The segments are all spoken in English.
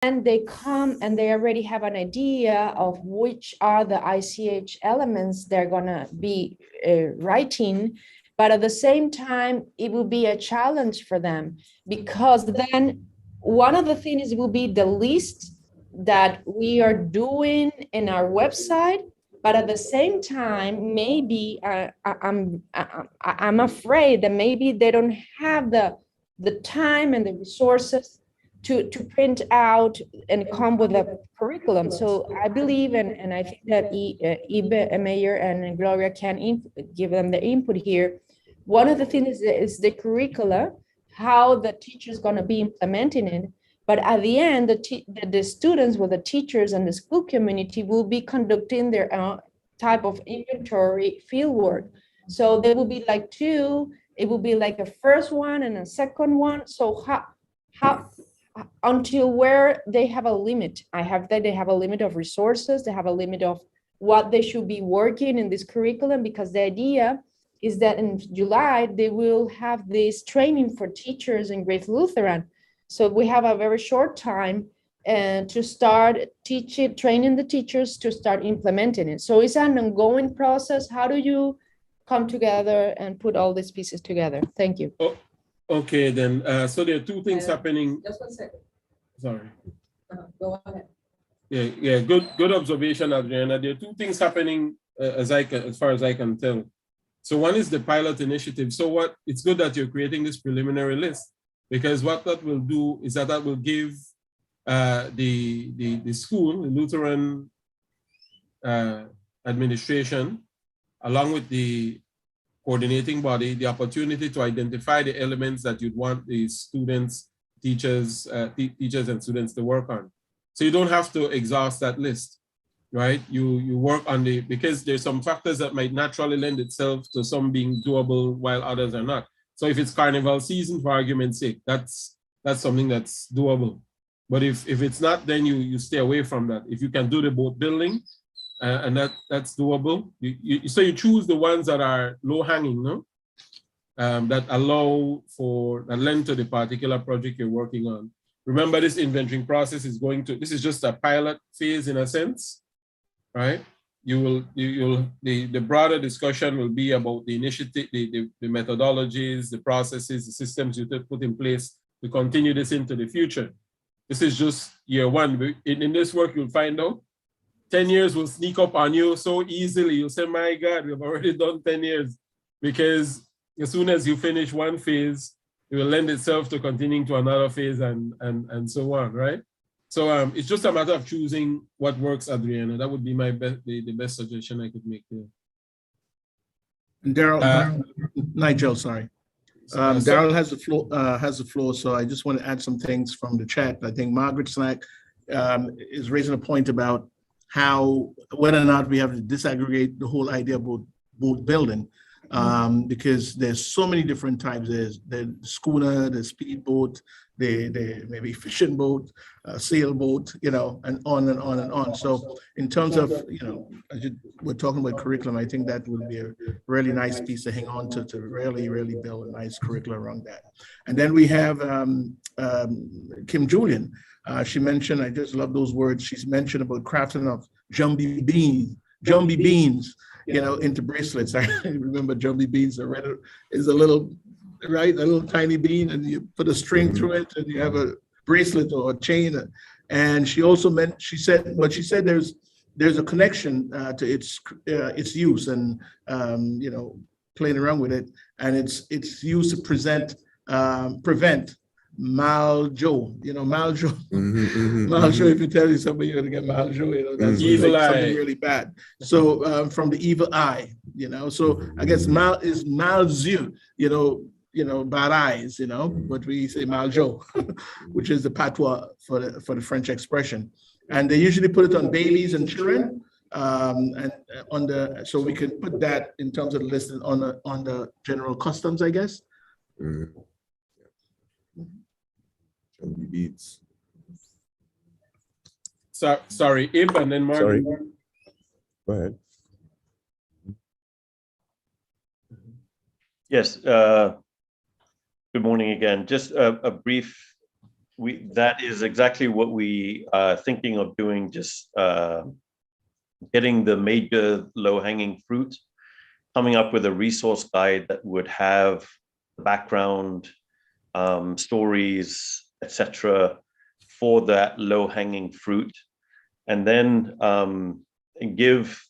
and they come and they already have an idea of which are the ICH elements they're gonna be writing, but at the same time, it will be a challenge for them, because then one of the things will be the list that we are doing in our website, but at the same time, maybe I'm afraid that maybe they don't have the time and the resources to print out and come with a curriculum. So I believe, and I think that Ibe, Mayor, and Gloria can give them the input here. One of the things is the curricula, how the teacher is going to be implementing it. But at the end, the students with the teachers and the school community will be conducting their own type of inventory fieldwork. So there will be like two, it will be like a first one and a second one. So how until where they have a limit. They have a limit of resources, they have a limit of what they should be working in this curriculum, because the idea is that in July, they will have this training for teachers in Grace Lutheran. So we have a very short time to start training the teachers to start implementing it. So it's an ongoing process. How do you come together and put all these pieces together? Thank you. Oh, okay, then. So there are two things happening. Just 1 second. Sorry. Go ahead. Yeah. Good observation, Adriana. There are two things happening as far as I can tell. So one is the pilot initiative. So it's good that you're creating this preliminary list, because what that will do is that will give the school, the Lutheran administration, along with the coordinating body, the opportunity to identify the elements that you'd want the students, teachers and students to work on. So you don't have to exhaust that list, right? You work on because there's some factors that might naturally lend itself to some being doable while others are not. So if it's carnival season, for argument's sake, that's something that's doable. But if it's not, then you stay away from that. If you can do the boat building, and that's doable, so you choose the ones that are low hanging, no? That lend to the particular project you're working on. Remember, this inventorying process this is just a pilot phase in a sense, right? The broader discussion will be about the initiative, the methodologies, the processes, the systems you put in place to continue this into the future. This is just year one. In this work, you'll find out 10 years will sneak up on you so easily. You'll say, my God, we've already done 10 years. Because as soon as you finish one phase, it will lend itself to continuing to another phase and so on, right? So it's just a matter of choosing what works, Adriana. That would be the best suggestion I could make there. Daryl, Nigel, sorry. Daryl has the floor, so I just want to add some things from the chat. I think Margaret Slack is raising a point about whether or not we have to disaggregate the whole idea about boat building, because there's so many different types. There's the schooner, the speedboat, the maybe fishing boat, sailboat, and on and on and on. So in terms of, we're talking about curriculum, I think that would be a really nice piece to hang on to really, really build a nice curriculum around that. And then we have Kim Julian. She mentioned, I just love those words. She's mentioned about crafting of jumbie beans, into bracelets. I remember jumbie beans is a little tiny bean, and you put a string through it, and you have a bracelet or a chain. And she also she said there's a connection to its use and playing around with it, and it's used to prevent maljo. Maljo. Maljo, if you tell somebody you're gonna get maljo, that's evil eye. Something really bad. So from the evil eye, So I guess mal is malzu, bad eyes, but we say maljo, which is the patois for the French expression. And they usually put it on Baileys and children. And so we can put that in terms of the list on the general customs, I guess. Beats. Sorry, Ib, and then Mark. Sorry. Go ahead. Yes. Good morning again. Just a brief that is exactly what we are thinking of doing, just getting the major low-hanging fruit, coming up with a resource guide that would have background, stories, etc., for that low-hanging fruit, and then give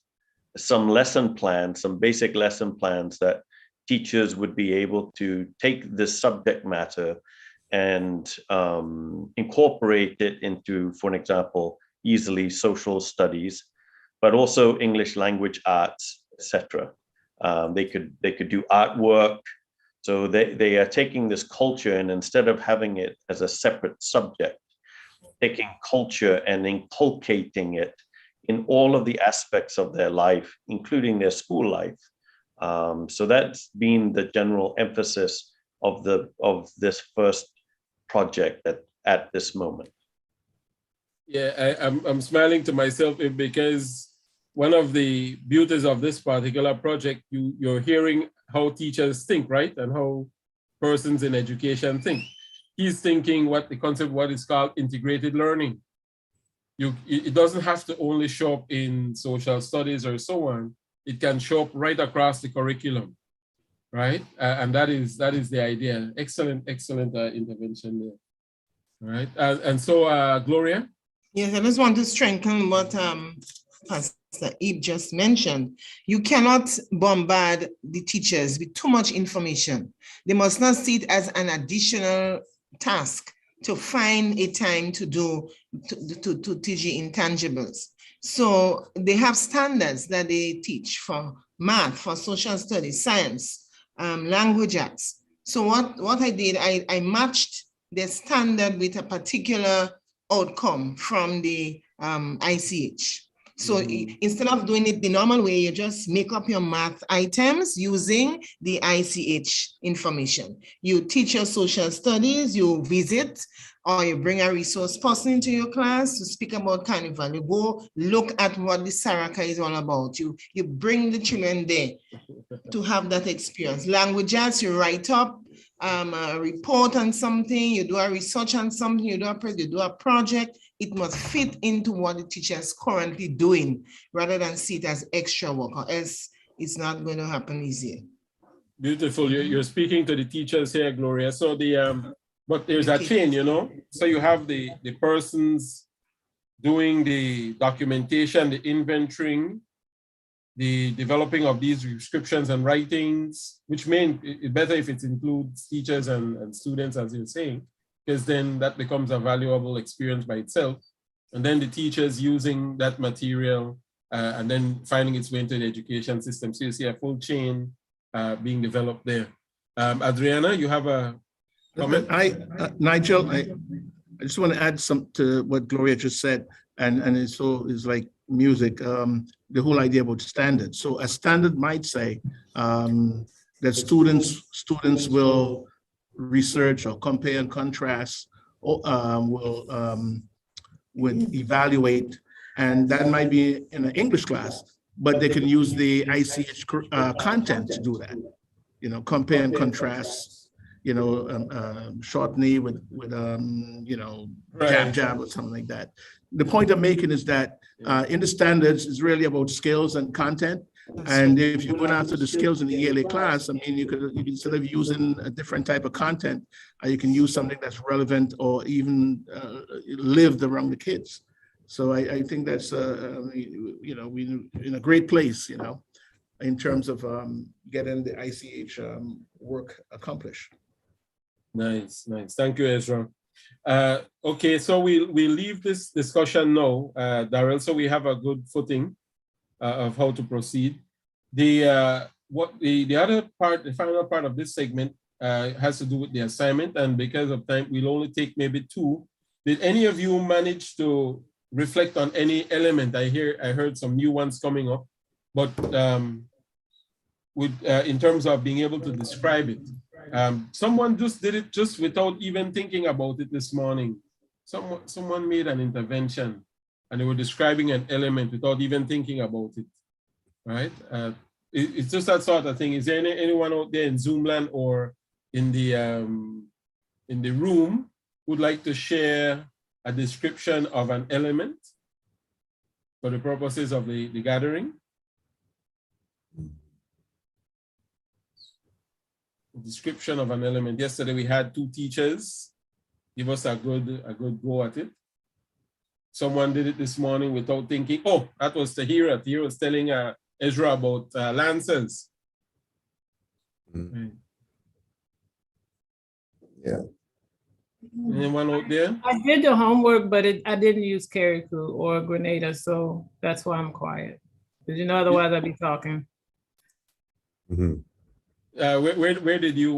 some lesson plans, some basic lesson plans that teachers would be able to take this subject matter and incorporate it into, for an example, easily social studies, but also English language arts, etc. They could do artwork. So they are taking this culture, and instead of having it as a separate subject, taking culture and inculcating it in all of the aspects of their life, including their school life. So that's been the general emphasis of this first project at this moment. Yeah, I'm smiling to myself because one of the beauties of this particular project, you're hearing how teachers think, right? And how persons in education think. He's thinking what is called integrated learning. It doesn't have to only show up in social studies or so on. It can show up right across the curriculum, right? And that is the idea. Excellent intervention there. All right. And so, Gloria? Yes, I just want to strengthen what Pastor Ebe just mentioned. You cannot bombard the teachers with too much information. They must not see it as an additional task to find a time to teach the intangibles. So they have standards that they teach for math, for social studies, science, language arts. So what I did, I matched the standard with a particular outcome from the ICH. So instead of doing it the normal way, you just make up your math items using the ICH information. You teach your social studies, you visit, or you bring a resource person into your class to speak about Carnival. You go look at what the Saraka is all about. You bring the children there to have that experience. Language arts, you write up a report on something, you do a research on something, you do a project. It must fit into what the teacher is currently doing rather than see it as extra work, or else it's not going to happen easier. Beautiful. You're speaking to the teachers here, Gloria. So but there's a chain, you know. So you have the persons doing the documentation, the inventorying, the developing of these descriptions and writings, which mean it better if it includes teachers and students, as you're saying, because then that becomes a valuable experience by itself. And then the teachers using that material and then finding its way into the education system. So you see a full chain being developed there. Adriana, you have a comment? Nigel, I just want to add some to what Gloria just said, and it's like music, the whole idea about standards. So a standard might say that students will research or compare and contrast, or would evaluate, and that might be in an English class, but they can use the ICH content to do that. You know, compare and contrast. You know, shortening with you know, jab or something like that. The point I'm making is that in the standards is really about skills and content. And if you're going after the skills in the ELA class, I mean, you can instead of using a different type of content, you can use something that's relevant or even lived around the kids. So I think that's you know, we're in a great place, you know, in terms of getting the ICH work accomplished. Nice. Thank you, Ezra. Okay, so we leave this discussion now, Darrell, so we have a good footing of how to proceed. The other part, the final part of this segment has to do with the assignment, and because of time, we'll only take maybe 2. Did any of you manage to reflect on any element? I heard some new ones coming up, but in terms of being able to describe it. Someone just did it just without even thinking about it this morning. Someone made an intervention and they were describing an element without even thinking about it, right? It's just that sort of thing. Is there anyone out there in Zoomland or in the room would like to share a description of an element for the purposes of the gathering? Description of an element. Yesterday we had 2 teachers give us a good go at it. Someone did it this morning without thinking. Oh, that was Tahira. Tahira was telling Ezra about lancers. Mm. Yeah. Anyone out there? I did the homework, but I didn't use Carriacou or Grenada, so that's why I'm quiet. Because you know, otherwise I'd be talking. Mhm. Where did you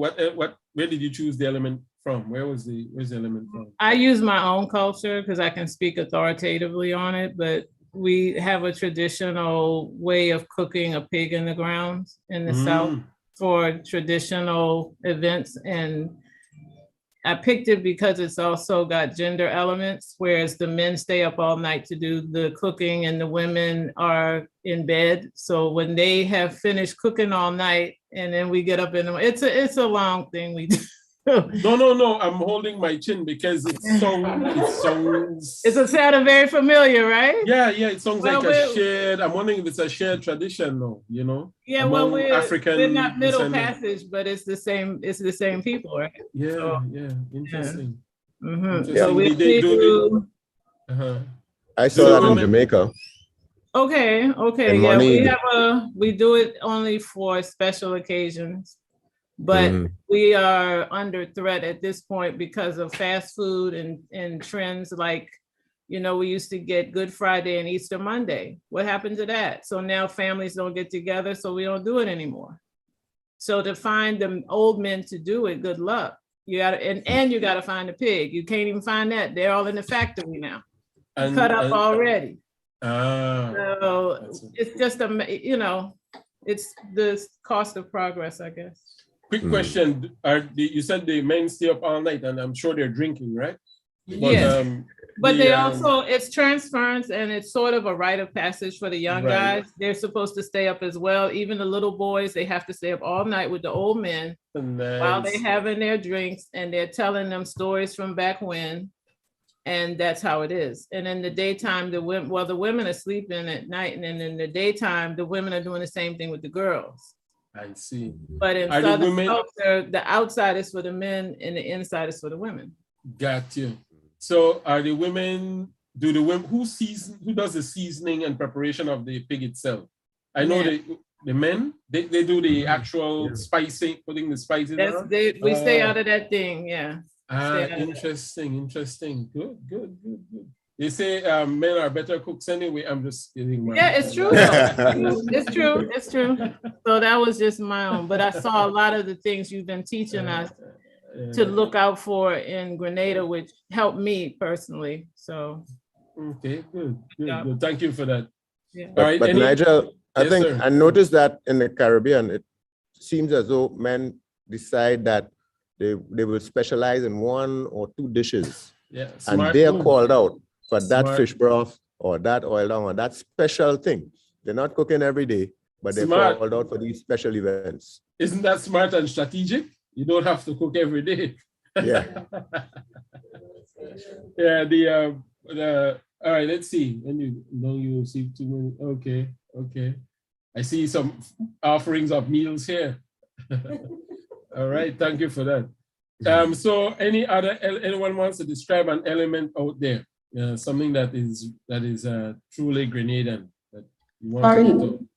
where did you choose the element from? Where's the element from? I use my own culture because I can speak authoritatively on it, but we have a traditional way of cooking a pig in the ground in the South for traditional events. And I picked it because it's also got gender elements, whereas the men stay up all night to do the cooking and the women are in bed. So when they have finished cooking all night and then we get up in the, it's a long thing we do. No, I'm holding my chin because it sounds. It's a sound very familiar, right? Yeah, it sounds like a shared. I'm wondering if it's a shared tradition, though. You know. Yeah, well, we're not Middle descendants. Passage, but it's the same. It's the same people, right? Yeah, so, interesting. Yeah. Mm-hmm. Interesting. Yeah, we do. I saw that in Jamaica. Okay. Yeah, we do it only for special occasions. But we are under threat at this point because of fast food and trends like, you know, we used to get Good Friday and Easter Monday. What happened to that? So now families don't get together, so we don't do it anymore. So to find the old men to do it, good luck. You gotta and you gotta find a pig. You can't even find that. They're all in the factory now. Cut up already. So it's just it's the cost of progress, I guess. Quick question: you said the men stay up all night, and I'm sure they're drinking, right? Yes. But they also, it's transference and it's sort of a rite of passage for the young guys. They're supposed to stay up as well. Even the little boys, they have to stay up all night with the old men while they're having their drinks and they're telling them stories from back when. And that's how it is. And in the daytime, the women are sleeping at night, and then in the daytime, the women are doing the same thing with the girls. I see. But in Southern culture, the outside is for the men and the inside is for the women. Got you. So are the women, who does the seasoning and preparation of the pig itself? I know the men, they do the actual spicing, putting the spices on. We stay out of that thing, yeah. Interesting. Good. They say men are better cooks anyway. I'm just kidding. Yeah, it's true. It's true. So that was just my own. But I saw a lot of the things you've been teaching us to look out for in Grenada, which helped me personally. So. Okay, good. Thank you for that. Yeah. All right, but Nigel, I noticed that in the Caribbean, it seems as though men decide that they will specialize in 1 or 2 dishes. Yeah, and they are called out for that fish broth or that oil down or that special thing. They're not cooking every day, but they're called out for these special events. Isn't that smart and strategic? You don't have to cook every day. Yeah. Yeah, all right, let's see. When you receive 2 minutes. Okay. I see some offerings of meals here. All right, thank you for that. So anyone wants to describe an element out there, something that is truly Grenadian that you want to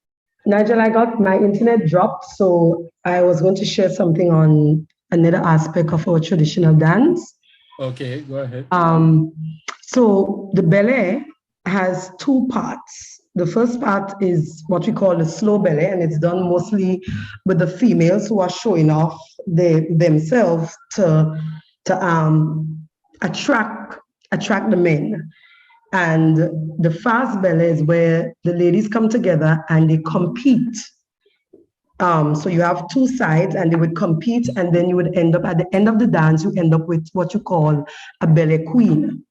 Nigel, I got my internet dropped, so I was going to share something on another aspect of our traditional dance. Okay, go ahead. So the ballet has 2 parts. The first part is what we call the slow ballet, and it's done mostly with the females who are showing off themselves to attract the men. And the fast ballet is where the ladies come together and they compete. So you have 2 sides and they would compete, and then you would end up at the end of the dance, you end up with what you call a ballet queen.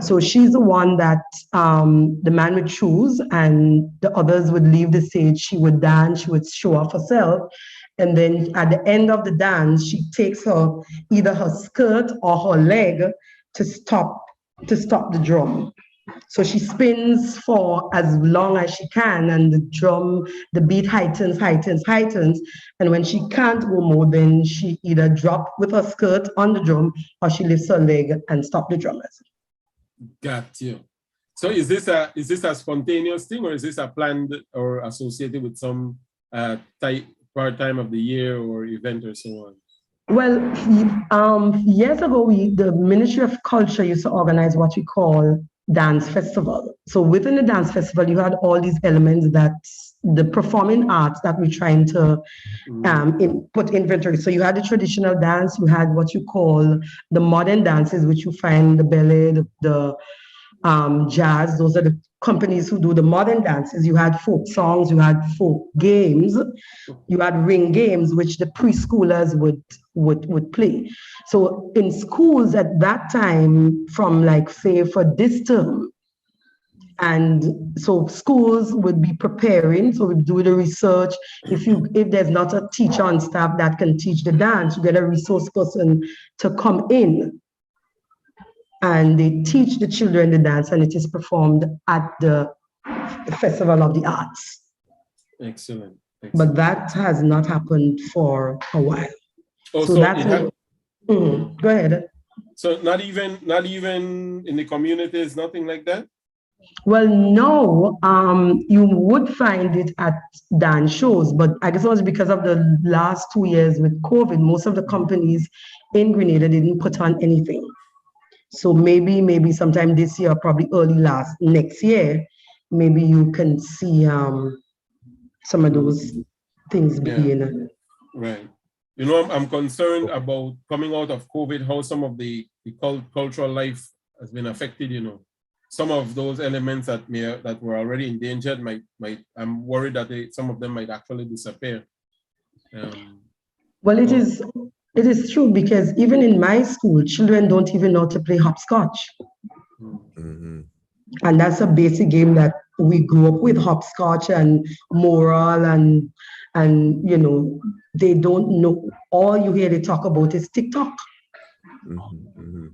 So she's the one that the man would choose, and the others would leave the stage. She would dance, she would show off herself, And then at the end of the dance, she takes either her skirt or her leg to stop the drum. So she spins for as long as she can, and the beat heightens. And when she can't go more, then she either drop with her skirt on the drum or she lifts her leg and stop the drummers. Got you. So is this a spontaneous thing, or is this a planned or associated with some part-time of the year or event or so on? Well, years ago, the Ministry of Culture used to organize what we call dance festival. So within the dance festival, you had all these elements that the performing arts that we're trying to put inventory. So you had the traditional dance, you had what you call the modern dances, which you find the ballet, the jazz. Those are the companies who do the modern dances. You had folk songs, you had folk games, you had ring games, which the preschoolers would play. So in schools at that time, from like say for this term, and so schools would be preparing, so we do the research. If there's not a teacher on staff that can teach the dance, you get a resource person to come in and they teach the children the dance, and it is performed at the Festival of the Arts. Excellent. But that has not happened for a while. Also, so that's go ahead. So not even in the communities, nothing like that? Well, no, you would find it at dance shows, but I guess it was because of the last 2 years with COVID, most of the companies in Grenada didn't put on anything. So maybe sometime this year, probably early next year, maybe you can see some of those things being. Right. You know, I'm concerned about coming out of COVID, how some of the cultural life has been affected, you know. Some of those elements that were already endangered might I'm worried that some of them might actually disappear. Well, it is true, because even in my school, children don't even know to play hopscotch. Mm-hmm. And that's a basic game that we grew up with, hopscotch and moral, and you know, they don't know. All you hear they talk about is TikTok. Mm-hmm.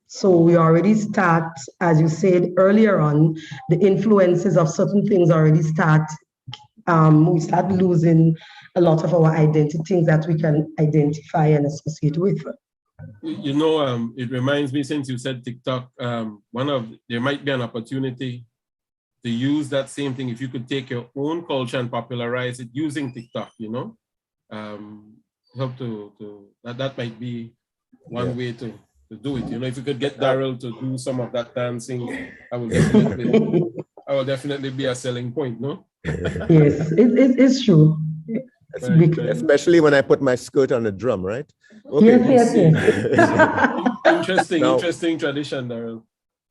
So we already start, as you said earlier on, the influences of certain things already start. We start losing a lot of our identity, things that we can identify and associate with. You know, it reminds me, since you said TikTok, there might be an opportunity to use that same thing if you could take your own culture and popularize it using TikTok, you know. Help that might be one way to do it. You know, if you could get Daryl to do some of that dancing, I will definitely be a selling point, no? Yes, it's true. Especially when I put my skirt on the drum, right? Okay. Yes. Interesting tradition, Daryl.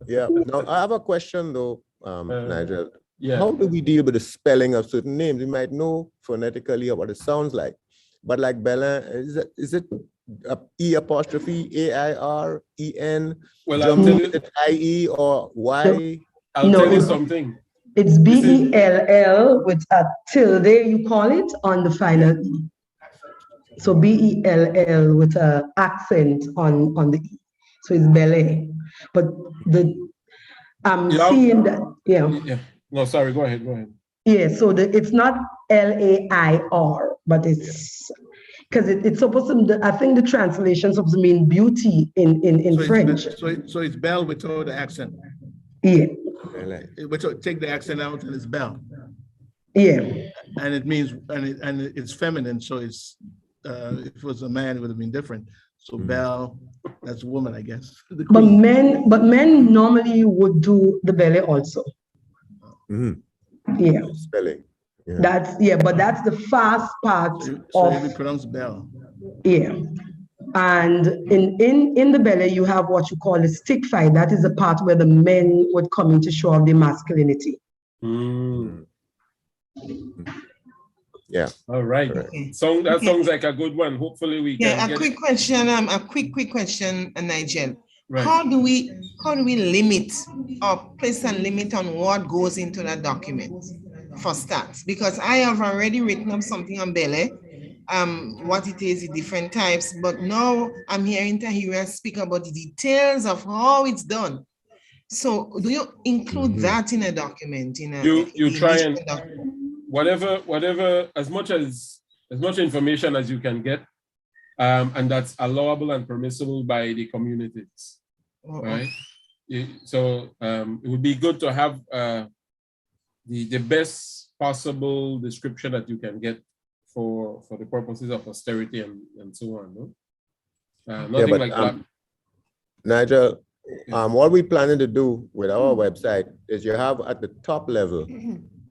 Yeah. Now I have a question though, Nigel. Yeah. How do we deal with the spelling of certain names? We might know phonetically what it sounds like, but like Belen, is it E apostrophe A-I-R-E-N? Well, I'll tell you, is it I-E or Y? I'll tell you something. It's B-E-L-L with a tilde, you call it, on the final E. So B-E-L-L with an accent on the E. So it's ballet. But seeing that, yeah. No, sorry, go ahead. Yeah, so it's not L-A-I-R, but it's because it's supposed to, I think the translation is supposed to mean beauty in French. So it's belle without the accent. Yeah. Take the accent out and it's belle. Yeah. And it means, and it's feminine, so it's, if it was a man, it would have been different. So belle, that's a woman, I guess. But men normally would do the ballet also. Mm-hmm. Yeah. Spelling. Yeah. But that's the fast part so we pronounce belle. Yeah. And in the ballet, you have what you call a stick fight. That is the part where the men would come in to show off their masculinity. Yeah. All right. Okay. That sounds like a good one. Hopefully we can get quick question, a quick question, Nigel. Right. How do we limit or place a limit on what goes into that document for stats? Because I have already written up something on ballet. what it is, the different types, but now I'm hearing Tahira speak about the details of how it's done. So do you include that in a document? You try and whatever as much information as you can get, and that's allowable and permissible by the communities, right? So it would be good to have the best possible description that you can get for the purposes of austerity and so on. No? Nothing like that. Nigel, what we planning to do with our website is you have at the top level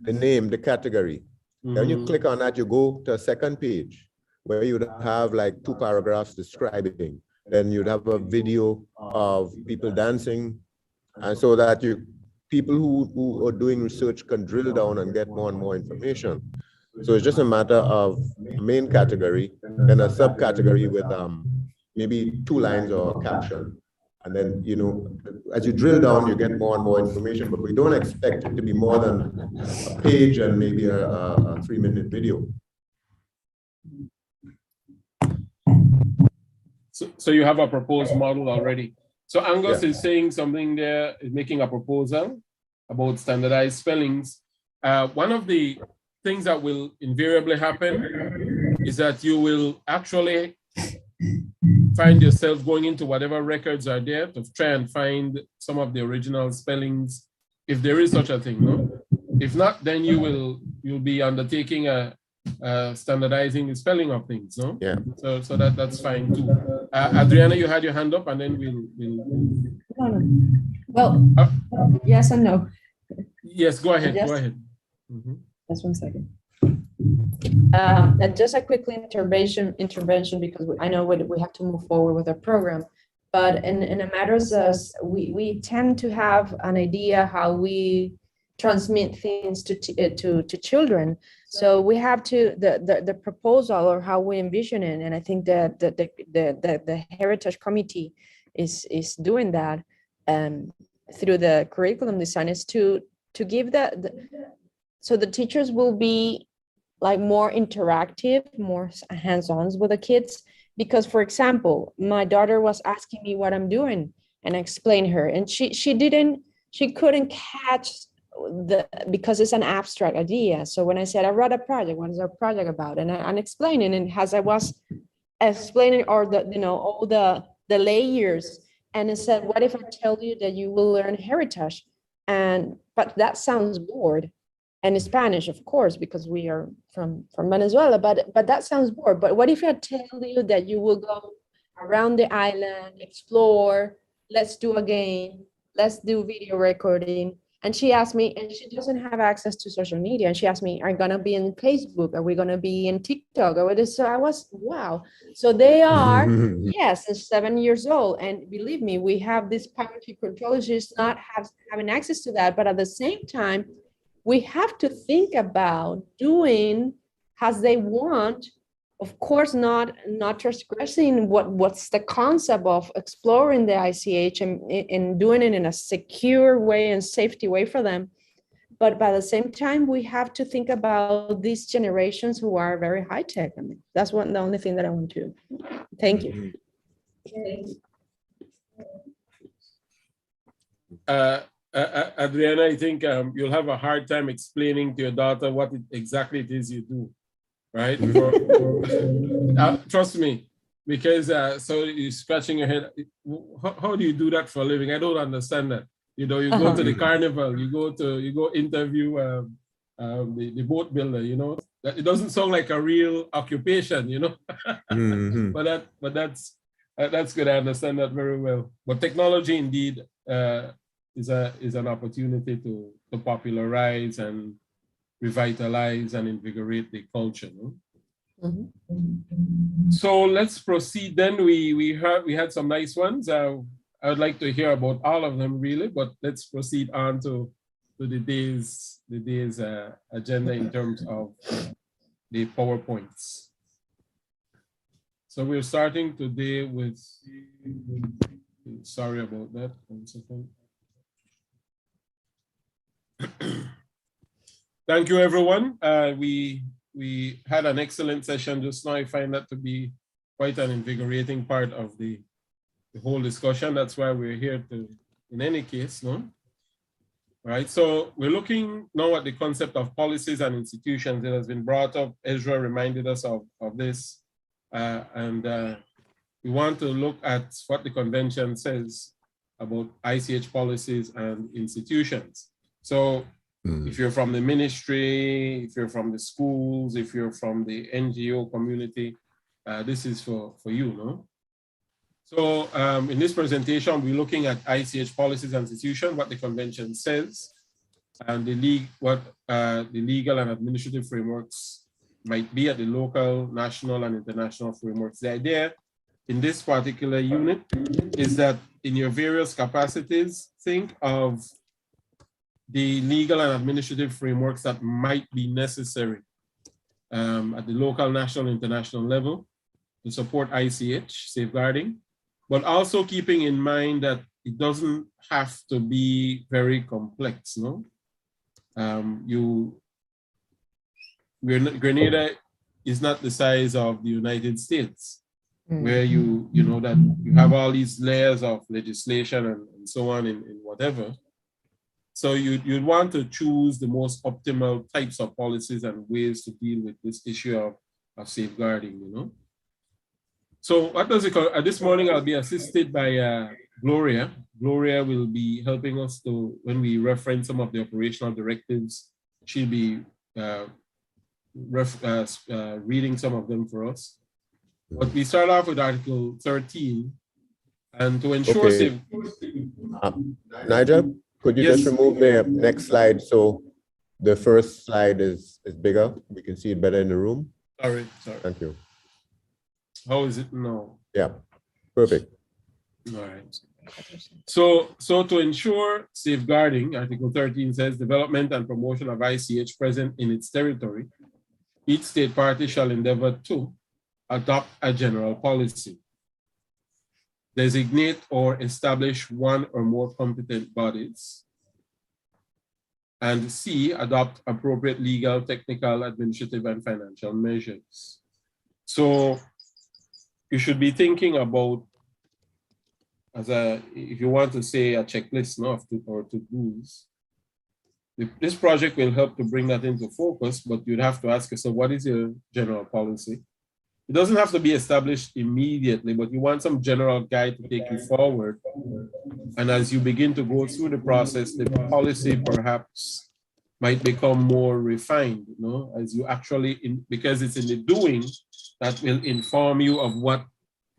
the name, the category. Then you click on that, you go to a second page where you'd have like 2 paragraphs describing. Then you'd have a video of people dancing, and so that people who are doing research can drill down and get more and more information. So it's just a matter of main category, then a subcategory with maybe 2 lines or a caption. And then, you know, as you drill down, you get more and more information, but we don't expect it to be more than a page and maybe a 3-minute video. So you have a proposed model already. So Angus is saying something there, is making a proposal about standardized spellings. One of the things that will invariably happen is that you will actually find yourself going into whatever records are there to try and find some of the original spellings, if there is such a thing, no? If not, then you'll be undertaking standardizing the spelling of things, no? Yeah. So that's fine too. Adriana, you had your hand up, and then we'll. Well, yes and no. Yes, go ahead. Go ahead. Just 1 second. And just a quick intervention because I know we have to move forward with our program. But in the matters we tend to have an idea how we transmit things to children. So we have to the proposal or how we envision it, and I think that the Heritage Committee is doing that through the curriculum design is to give so the teachers will be like more interactive, more hands-on with the kids. Because, for example, my daughter was asking me what I'm doing, and I explained her, and she couldn't catch because it's an abstract idea. So when I said I wrote a project, what is our project about? And I'm explaining, and as I was explaining all the layers, and I said, what if I tell you that you will learn heritage? But that sounds bored. And in Spanish, of course, because we are from Venezuela, but that sounds bored. But what if I tell you that you will go around the island, explore, let's do a game, let's do video recording? And she asked me, and she doesn't have access to social media, and she asked me, are you gonna be in Facebook? Are we gonna be in TikTok? So I was, wow. So they are, yes, 7 years old. And believe me, we have this parenting control, she's not having access to that, but at the same time, we have to think about doing as they want, of course, not transgressing what's the concept of exploring the ICH and doing it in a secure way and safety way for them. But by the same time, we have to think about these generations who are very high tech. I mean, that's the only thing that I want to. Thank you. Adriana, I think you'll have a hard time explaining to your daughter what exactly it is you do, right? Trust me, because so you're scratching your head. How do you do that for a living? I don't understand that. You know, you go to the carnival, you go interview the boat builder. You know, it doesn't sound like a real occupation. You know, but that's good. I understand that very well. But technology indeed. Is an opportunity to popularize and revitalize and invigorate the culture. No? So let's proceed then. We had some nice ones. I would like to hear about all of them really, but let's proceed on to the day's agenda in terms of the PowerPoints. So we're starting today with, sorry about that, 1 second. Thank you, everyone. We we had an excellent session just now. I find that to be quite an invigorating part of the whole discussion. That's why we're here to, in any case, no? Right, so we're looking now at the concept of policies and institutions. It has been brought up. Ezra reminded us of this. We want to look at what the convention says about ICH policies and institutions. So if you're from the ministry, if you're from the schools, if you're from the NGO community, this is for you, no? So in this presentation, we're looking at ICH policies and institutions, what the convention says, and what the legal and administrative frameworks might be at the local, national, and international frameworks. The idea in this particular unit is that in your various capacities, think of the legal and administrative frameworks that might be necessary at the local, national, international level to support ICH safeguarding, but also keeping in mind that it doesn't have to be very complex, no? Grenada is not the size of the United States, where you know that you have all these layers of legislation and so on in whatever. So you'd want to choose the most optimal types of policies and ways to deal with this issue of safeguarding, you know? So what does it call? This morning I'll be assisted by Gloria. Gloria will be helping us to, when we reference some of the operational directives, she'll be reading some of them for us. But we start off with Article 13, and to ensure okay. Nigel, could you just remove the next slide so the first slide is bigger? We can see it better in the room. Sorry. Thank you. How is it now? Yeah, perfect. All right. So to ensure safeguarding, Article 13 says development and promotion of ICH present in its territory, each state party shall endeavor to adopt a general policy, designate or establish one or more competent bodies, and C, adopt appropriate legal, technical, administrative, and financial measures. So you should be thinking about, if you want to say a checklist, no, or to-dos. This project will help to bring that into focus, but you'd have to ask yourself, what is your general policy? It doesn't have to be established immediately, but you want some general guide to take you forward. And as you begin to go through the process, the policy perhaps might become more refined, you know, as you actually, because it's in the doing that will inform you of what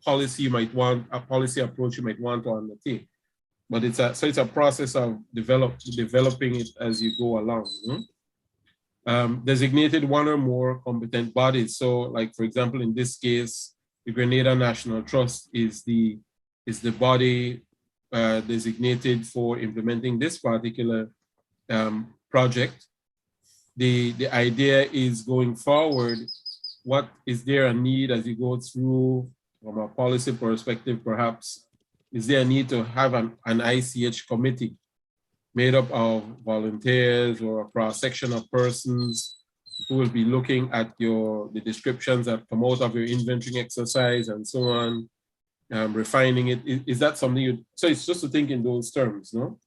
policy you might want, a policy approach you might want to undertake. But it's a process of developing it as you go along. You know? Designated one or more competent bodies. So, like for example, in this case, the Grenada National Trust is the body designated for implementing this particular project. The idea is going forward, what is there a need as you go through from a policy perspective, perhaps, is there a need to have an ICH committee made up of volunteers or a cross-section of persons who will be looking at the descriptions that come out of your inventorying exercise and so on, refining it. Is that something so it's just to think in those terms, no?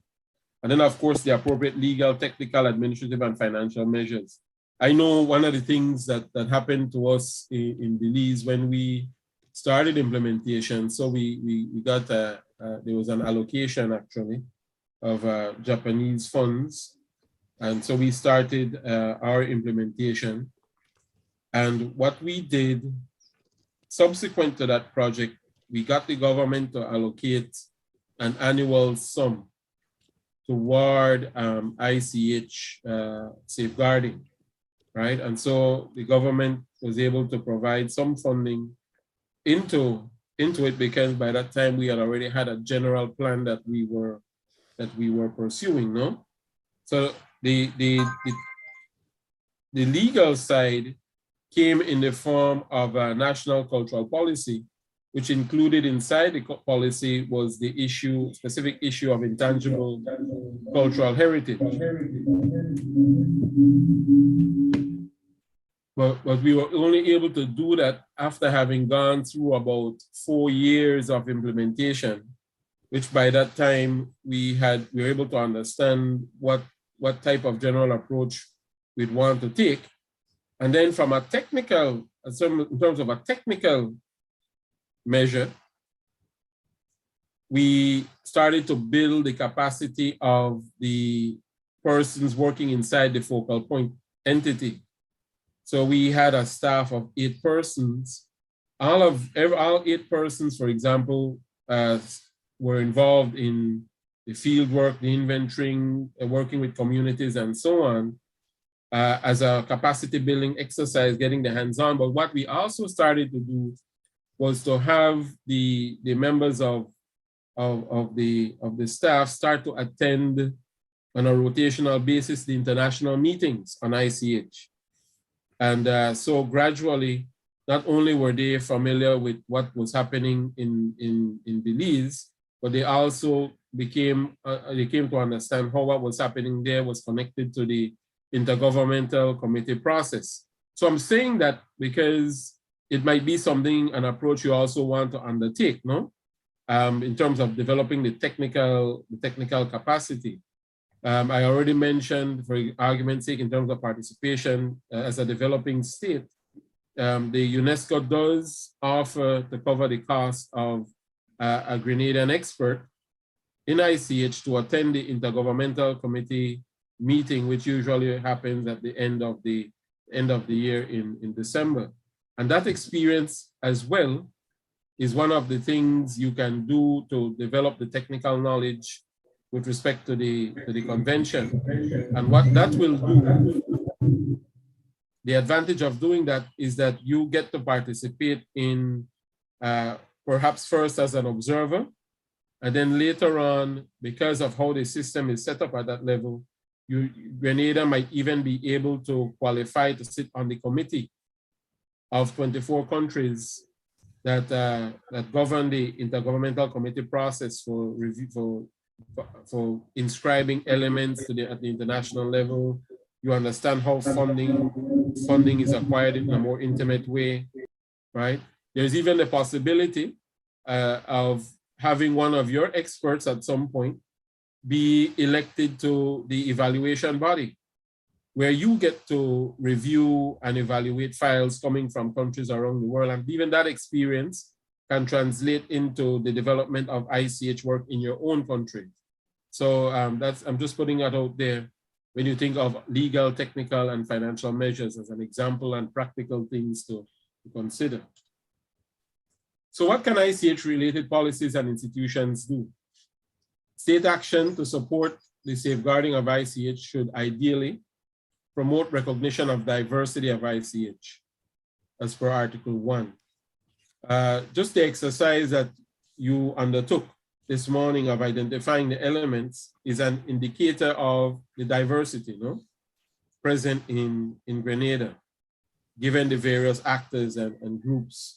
And then of course, the appropriate legal, technical, administrative, and financial measures. I know one of the things that happened to us in Belize when we started implementation, so we got, there was an allocation actually of Japanese funds. And so we started our implementation. And what we did, subsequent to that project, we got the government to allocate an annual sum toward ICH safeguarding, right? And so the government was able to provide some funding into it, because by that time we had already had a general plan that we were pursuing, no? So the legal side came in the form of a national cultural policy, which included inside the policy was the specific issue of intangible cultural heritage. But we were only able to do that after having gone through about 4 years of implementation, which by that time we were able to understand what type of general approach we'd want to take. And then from a technical, in terms of a technical measure, we started to build the capacity of the persons working inside the focal point entity. So we had a staff of 8 persons. All 8 persons, for example, were involved in the field work, the inventorying, working with communities and so on, as a capacity building exercise, getting the hands on. But what we also started to do was to have the members of the staff start to attend on a rotational basis the international meetings on ICH. And so gradually, not only were they familiar with what was happening in Belize, but they also came to understand how what was happening there was connected to the intergovernmental committee process. So I'm saying that because it might be something, an approach you also want to undertake, no? In terms of developing the technical capacity. I already mentioned, for argument's sake, in terms of participation as a developing state, the UNESCO does offer to cover the cost of a Grenadian expert in ICH to attend the Intergovernmental Committee meeting, which usually happens at the end of the year in December. And that experience as well is one of the things you can do to develop the technical knowledge with respect to the convention. And what that will do, the advantage of doing that is that you get to participate in perhaps first as an observer, and then later on, because of how the system is set up at that level, Grenada might even be able to qualify to sit on the committee of 24 countries that govern the intergovernmental committee process for review, for inscribing elements to at the international level. You understand how funding is acquired in a more intimate way, right? There's even the possibility of having one of your experts at some point be elected to the evaluation body, where you get to review and evaluate files coming from countries around the world. And even that experience can translate into the development of ICH work in your own country. So I'm just putting that out there when you think of legal, technical, and financial measures as an example and practical things to consider. So what can ICH-related policies and institutions do? State action to support the safeguarding of ICH should ideally promote recognition of diversity of ICH, as per Article 1. Just the exercise that you undertook this morning of identifying the elements is an indicator of the diversity, no, present in Grenada, given the various actors and groups.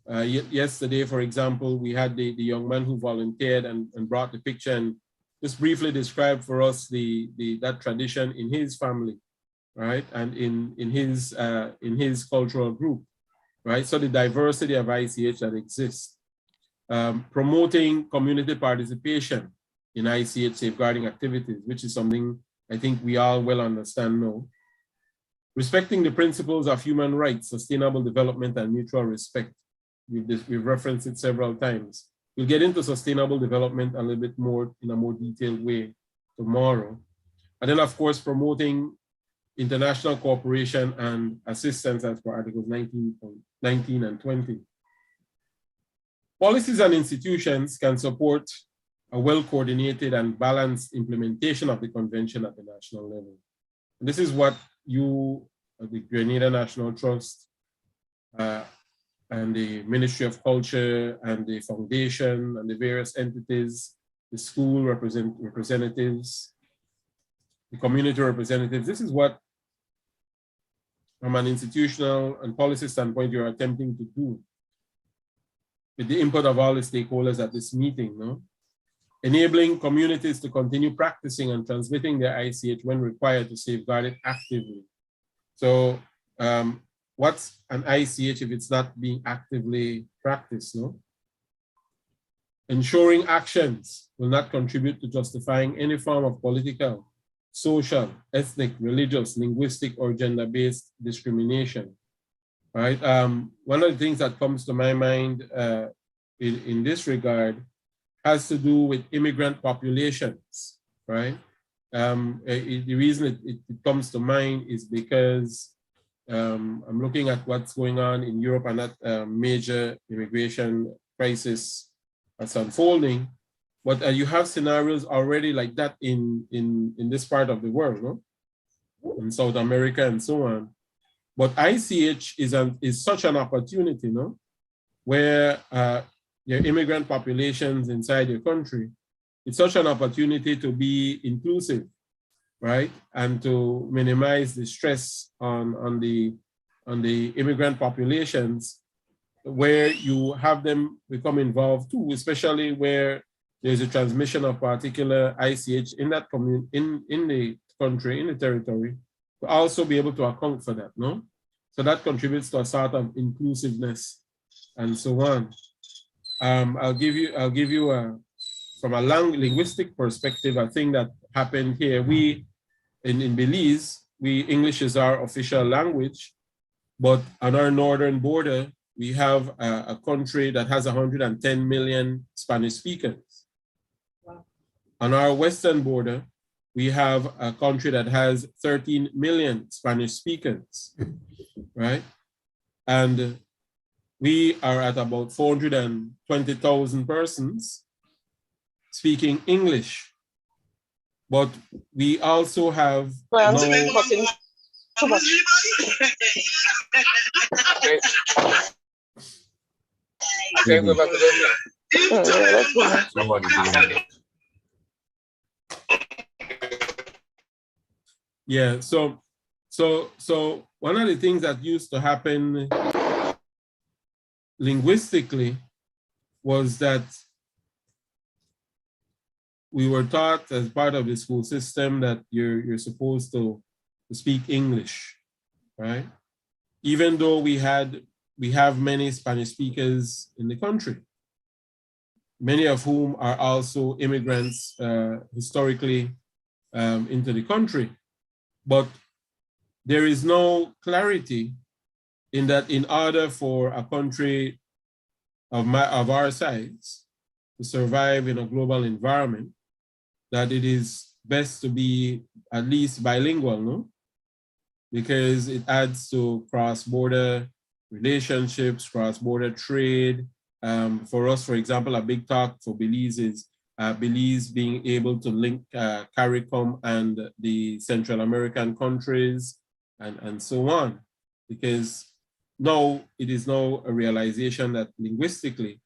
Yesterday, for example, we had the young man who volunteered and brought the picture and just briefly described for us that tradition in his family, right? And in his cultural group, right? So the diversity of ICH that exists. Promoting community participation in ICH safeguarding activities, which is something I think we all well understand now. Respecting the principles of human rights, sustainable development, and mutual respect. We've referenced it several times. We'll get into sustainable development a little bit more in a more detailed way tomorrow. And then, of course, promoting international cooperation and assistance as per Articles 19 and 20. Policies and institutions can support a well-coordinated and balanced implementation of the convention at the national level. And this is what you, the Grenada National Trust, and the Ministry of Culture and the foundation and the various entities, the school representatives, the community representatives, this is what, from an institutional and policy standpoint, you're attempting to do with the input of all the stakeholders at this meeting, no? Enabling communities to continue practicing and transmitting their ICH when required to safeguard it actively. So what's an ICH if it's not being actively practiced, no? Ensuring actions will not contribute to justifying any form of political, social, ethnic, religious, linguistic, or gender-based discrimination, right? One of the things that comes to my mind in this regard has to do with immigrant populations, right? The reason it comes to mind is because I'm looking at what's going on in Europe and that major immigration crisis that's unfolding. But you have scenarios already like that in this part of the world, no? In South America and so on. But ICH is such an opportunity, no? Where your immigrant populations inside your country, it's such an opportunity to be inclusive, right? And to minimize the stress on the immigrant populations, where you have them become involved too, especially where there's a transmission of particular ICH in that in the country, in the territory, to also be able to account for that, no? So that contributes to a sort of inclusiveness and so on. I'll give you from a linguistic perspective, a thing that happened here. We, in Belize, English is our official language, but on our northern border, we have a country that has 110 million Spanish speakers. Wow. On our western border, we have a country that has 13 million Spanish speakers, right? And we are at about 420,000 persons speaking English. But we also have yeah, so one of the things that used to happen linguistically was that we were taught as part of the school system that you're supposed to speak English, right? Even though we have many Spanish speakers in the country, many of whom are also immigrants historically into the country. But there is no clarity in that in order for a country of our size to survive in a global environment, that it is best to be at least bilingual, no? Because it adds to cross-border relationships, cross-border trade. For us, for example, a big talk for Belize is Belize being able to link CARICOM and the Central American countries and so on. Because now it is now a realization that linguistically,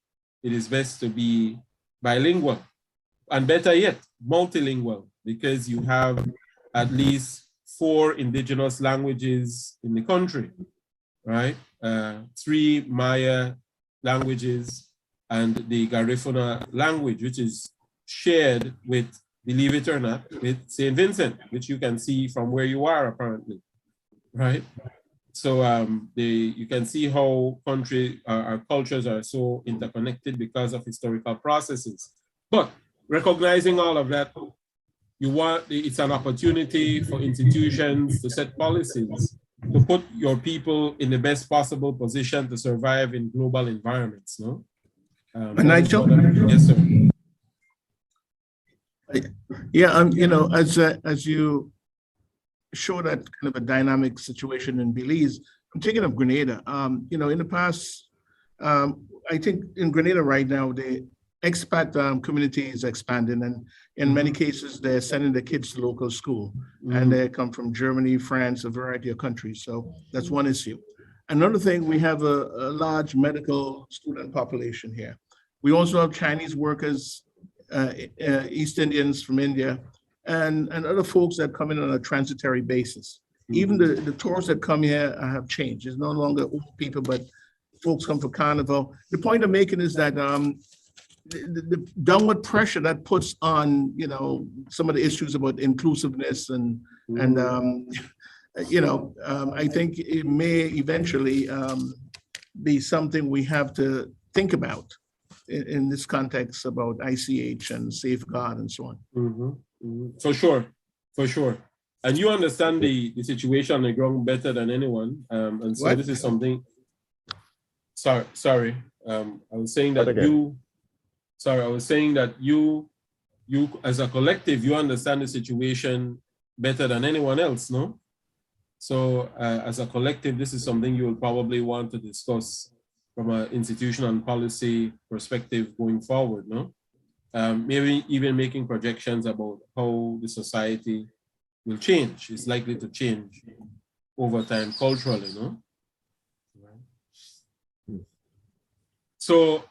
it is best to be bilingual. And better yet, multilingual, because you have at least 4 indigenous languages in the country, right? 3 Maya languages and the Garifuna language, which is shared with, believe it or not, with St. Vincent, which you can see from where you are apparently, right? So you can see how our cultures are so interconnected because of historical processes. But recognizing all of that, it's an opportunity for institutions to set policies to put your people in the best possible position to survive in global environments, no? Nigel? Yes, sir. Yeah, you know, as you show that kind of a dynamic situation in Belize, I'm thinking of Grenada. You know, in the past, I think in Grenada right now, the expat community is expanding, and in many cases, they're sending their kids to local school, and they come from Germany, France, a variety of countries. So that's one issue. Another thing, we have a large medical student population here. We also have Chinese workers, East Indians from India, and other folks that come in on a transitory basis. Even the tourists that come here have changed. It's no longer old people, but folks come for carnival. The point I'm making is that the downward pressure that puts on, you know, some of the issues about inclusiveness and I think it may eventually be something we have to think about in this context about ICH and safeguard and so on. For sure, for sure. And you understand the situation on the ground better than anyone. And so this is something, sorry. I was saying that you as a collective, you understand the situation better than anyone else, no? So as a collective, this is something you will probably want to discuss from an institutional and policy perspective going forward, no? Maybe even making projections about how the society will change, is likely to change over time culturally, no? So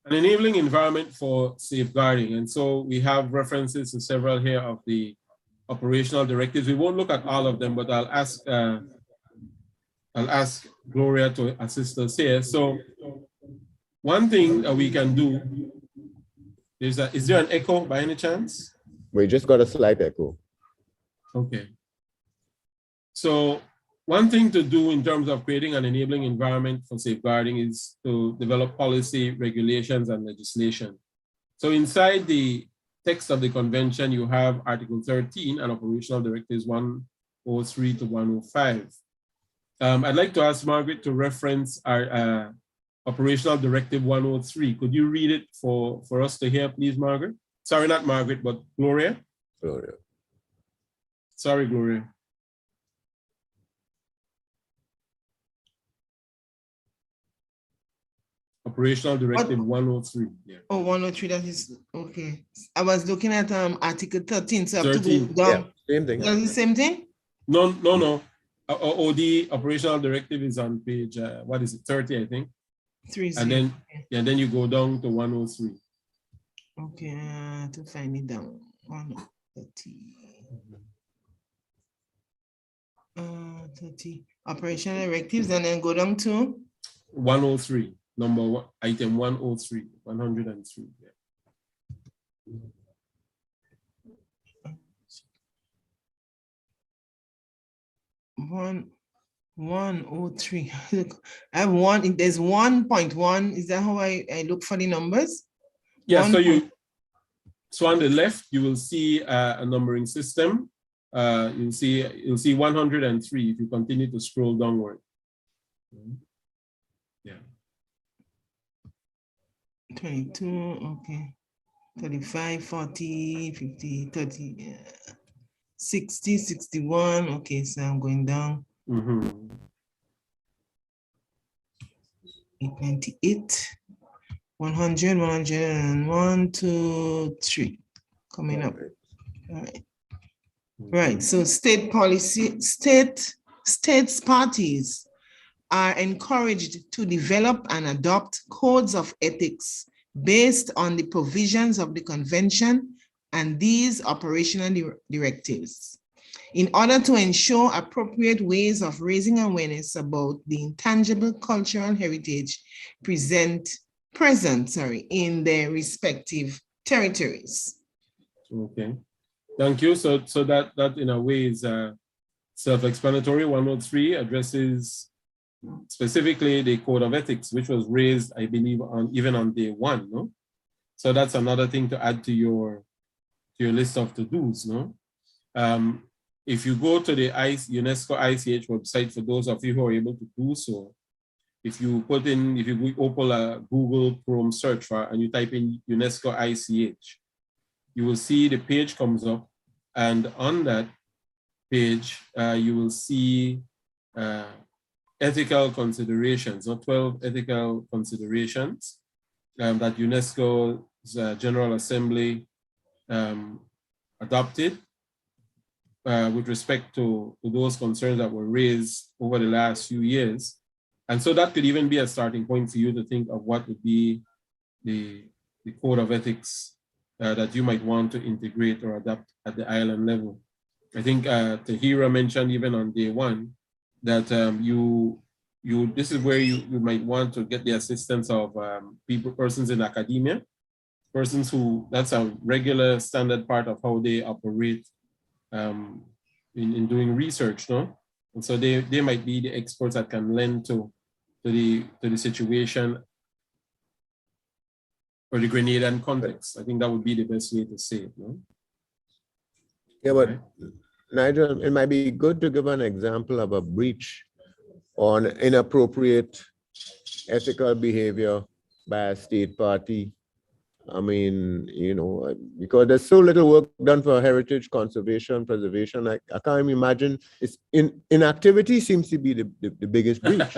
an enabling environment for safeguarding. And so we have references to several here of the operational directives. We won't look at all of them, but I'll ask Gloria to assist us here. So one thing that we can do is that, is there an echo by any chance? We just got a slight echo. Okay. So one thing to do in terms of creating an enabling environment for safeguarding is to develop policy, regulations, and legislation. So inside the text of the convention, you have Article 13 and Operational Directives 103 to 105. I'd like to ask Margaret to reference our Operational Directive 103. Could you read it for us to hear, please, Margaret? Sorry, not Margaret, but Gloria. Gloria. Sorry, Gloria. Operational Directive 103. Yeah. Oh, 103, that is, okay. I was looking at Article 13, so I have 13, to go down. Yeah, same thing. That's the same thing? No. OD Operational Directive is on page, what is it, 30, I think. 30. And then you go down to 103. Okay, to find it down. 130. 30 operational directives, and then go down to 103, number one, item 103, 103. Yeah. 103. Look, I have one. There's 1.1. Is that how I look for the numbers? Yeah. So on the left you will see a numbering system. You'll see 103 if you continue to scroll downward. Yeah. 22. Okay. 35, 40, 50, 30. Yeah. 60, 61. Okay, so I'm going down. 898, 100, 101, 2, 3. Coming up. All right. Right. So state policy, states parties are encouraged to develop and adopt codes of ethics based on the provisions of the convention and these operational directives, in order to ensure appropriate ways of raising awareness about the intangible cultural heritage present in their respective territories. Okay, thank you. So that in a way is self-explanatory. 103 addresses specifically the code of ethics, which was raised, I believe, even on day one. No, so that's another thing to add to your list of to-dos. No. If you go to the UNESCO ICH website, for those of you who are able to do so, if you open a Google Chrome search bar and you type in UNESCO ICH, you will see the page comes up, and on that page, you will see ethical considerations, 12 ethical considerations that UNESCO's General Assembly adopted with respect to those concerns that were raised over the last few years. And so that could even be a starting point for you to think of what would be the code of ethics that you might want to integrate or adapt at the island level. I think Tahira mentioned even on day one that this is where you might want to get the assistance of persons in academia, persons who, that's a regular standard part of how they operate in doing research, no? And so they might be the experts that can lend to the situation or the Grenadian context. I think that would be the best way to say it, no? Yeah, but Right. Nigel, it might be good to give an example of a breach on inappropriate ethical behavior by a state party. I mean, you know, because there's so little work done for heritage conservation, preservation. I can't imagine. It's inactivity seems to be the biggest breach.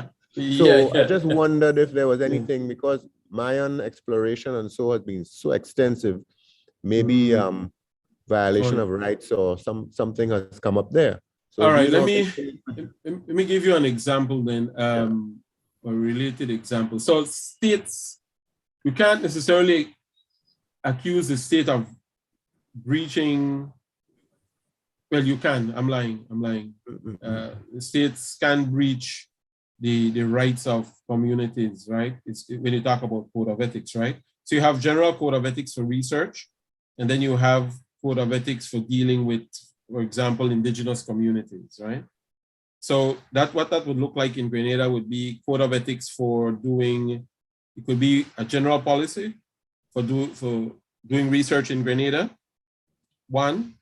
So I just wondered if there was anything, because Mayan exploration and so has been so extensive, maybe violation of rights or something has come up there. So all right, let me give you an example then, a related example. So states, you can't necessarily accuse the state of breaching. Well, you can. I'm lying. The states can breach the rights of communities, right? It's when you talk about code of ethics, right? So you have general code of ethics for research, and then you have code of ethics for dealing with, for example, indigenous communities, right? So what that would look like in Grenada would be code of ethics for doing, it could be a general policy for doing research in Grenada, one,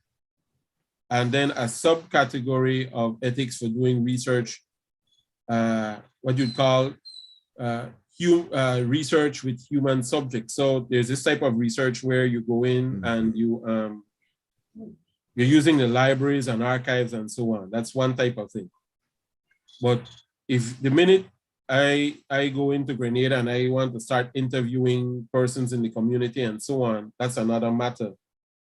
and then a subcategory of ethics for doing research, what you'd call research with human subjects. So there's this type of research where you go in and you're using the libraries and archives and so on. That's one type of thing. But if the minute I go into Grenada and I want to start interviewing persons in the community and so on, that's another matter,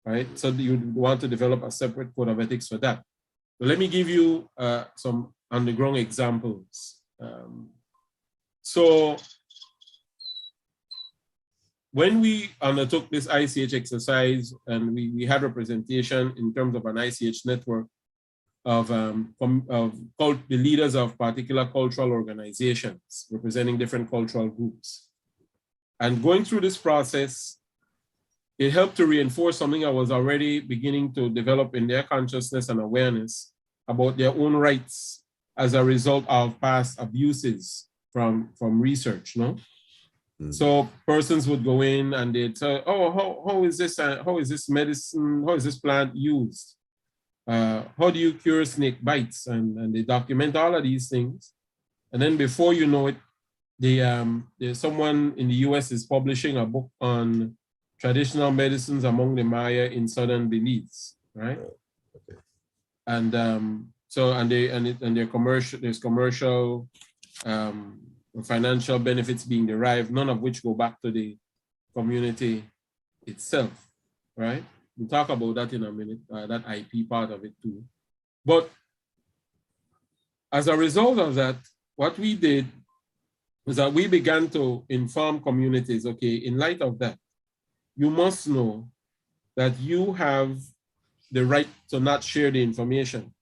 right? So you want to develop a separate code of ethics for that. So let me give you some on-the-ground examples. So when we undertook this ICH exercise and we had representation in terms of an ICH network of the leaders of particular cultural organizations representing different cultural groups. And going through this process, it helped to reinforce something I was already beginning to develop in their consciousness and awareness about their own rights as a result of past abuses from research, no? So persons would go in and they'd say, oh, how is this medicine, how is this plant used? How do you cure snake bites? And they document all of these things. And then before you know it, there's someone in the US is publishing a book on traditional medicines among the Maya in southern Belize, right? Okay. And there's commercial financial benefits being derived, none of which go back to the community itself, right? We'll talk about that in a minute, that IP part of it too. But as a result of that, what we did was that we began to inform communities, okay, in light of that, you must know that you have the right to not share the information,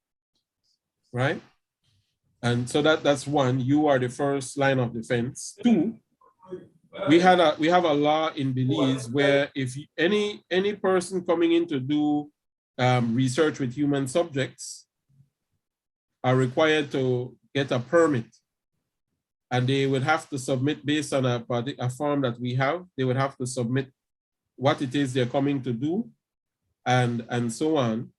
right? And so that's one, you are the first line of defense. Two, we have a law in Belize where if any person coming in to do research with human subjects are required to get a permit, and they would have to submit based on a form that we have. They would have to submit what it is they're coming to do, and so on.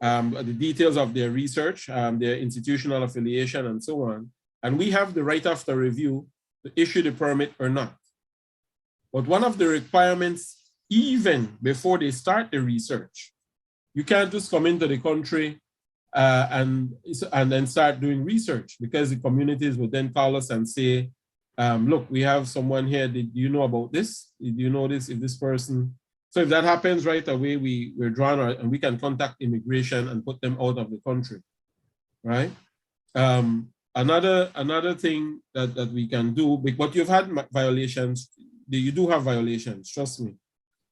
The details of their research, their institutional affiliation, and so on. And we have the right after review to issue the permit or not. But one of the requirements, even before they start the research, you can't just come into the country and then start doing research, because the communities would then call us and say, look, we have someone here, do you know about this? Do you know this, if this person? So if that happens right away, we're drawn out and we can contact immigration and put them out of the country, right? Another thing that we can do, but you've had violations, you do have violations, trust me.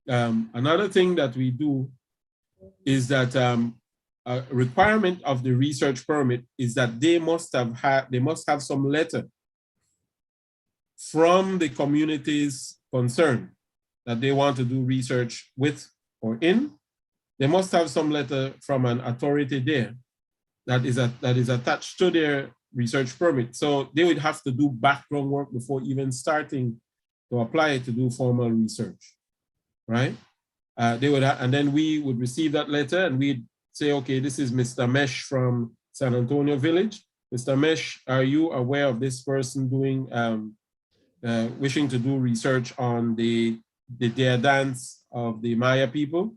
Another thing that we do is that a requirement of the research permit is that they must have some letter from the communities concerned that they want to do research with or in. they must have some letter from an authority there that is attached to their research permit. So they would have to do background work before even starting to apply to do formal research, right? They would and then we would receive that letter and we'd say, okay, this is Mr. Mesh from San Antonio Village. Mr. Mesh, are you aware of this person doing, wishing to do research on the dare dance of the Maya people?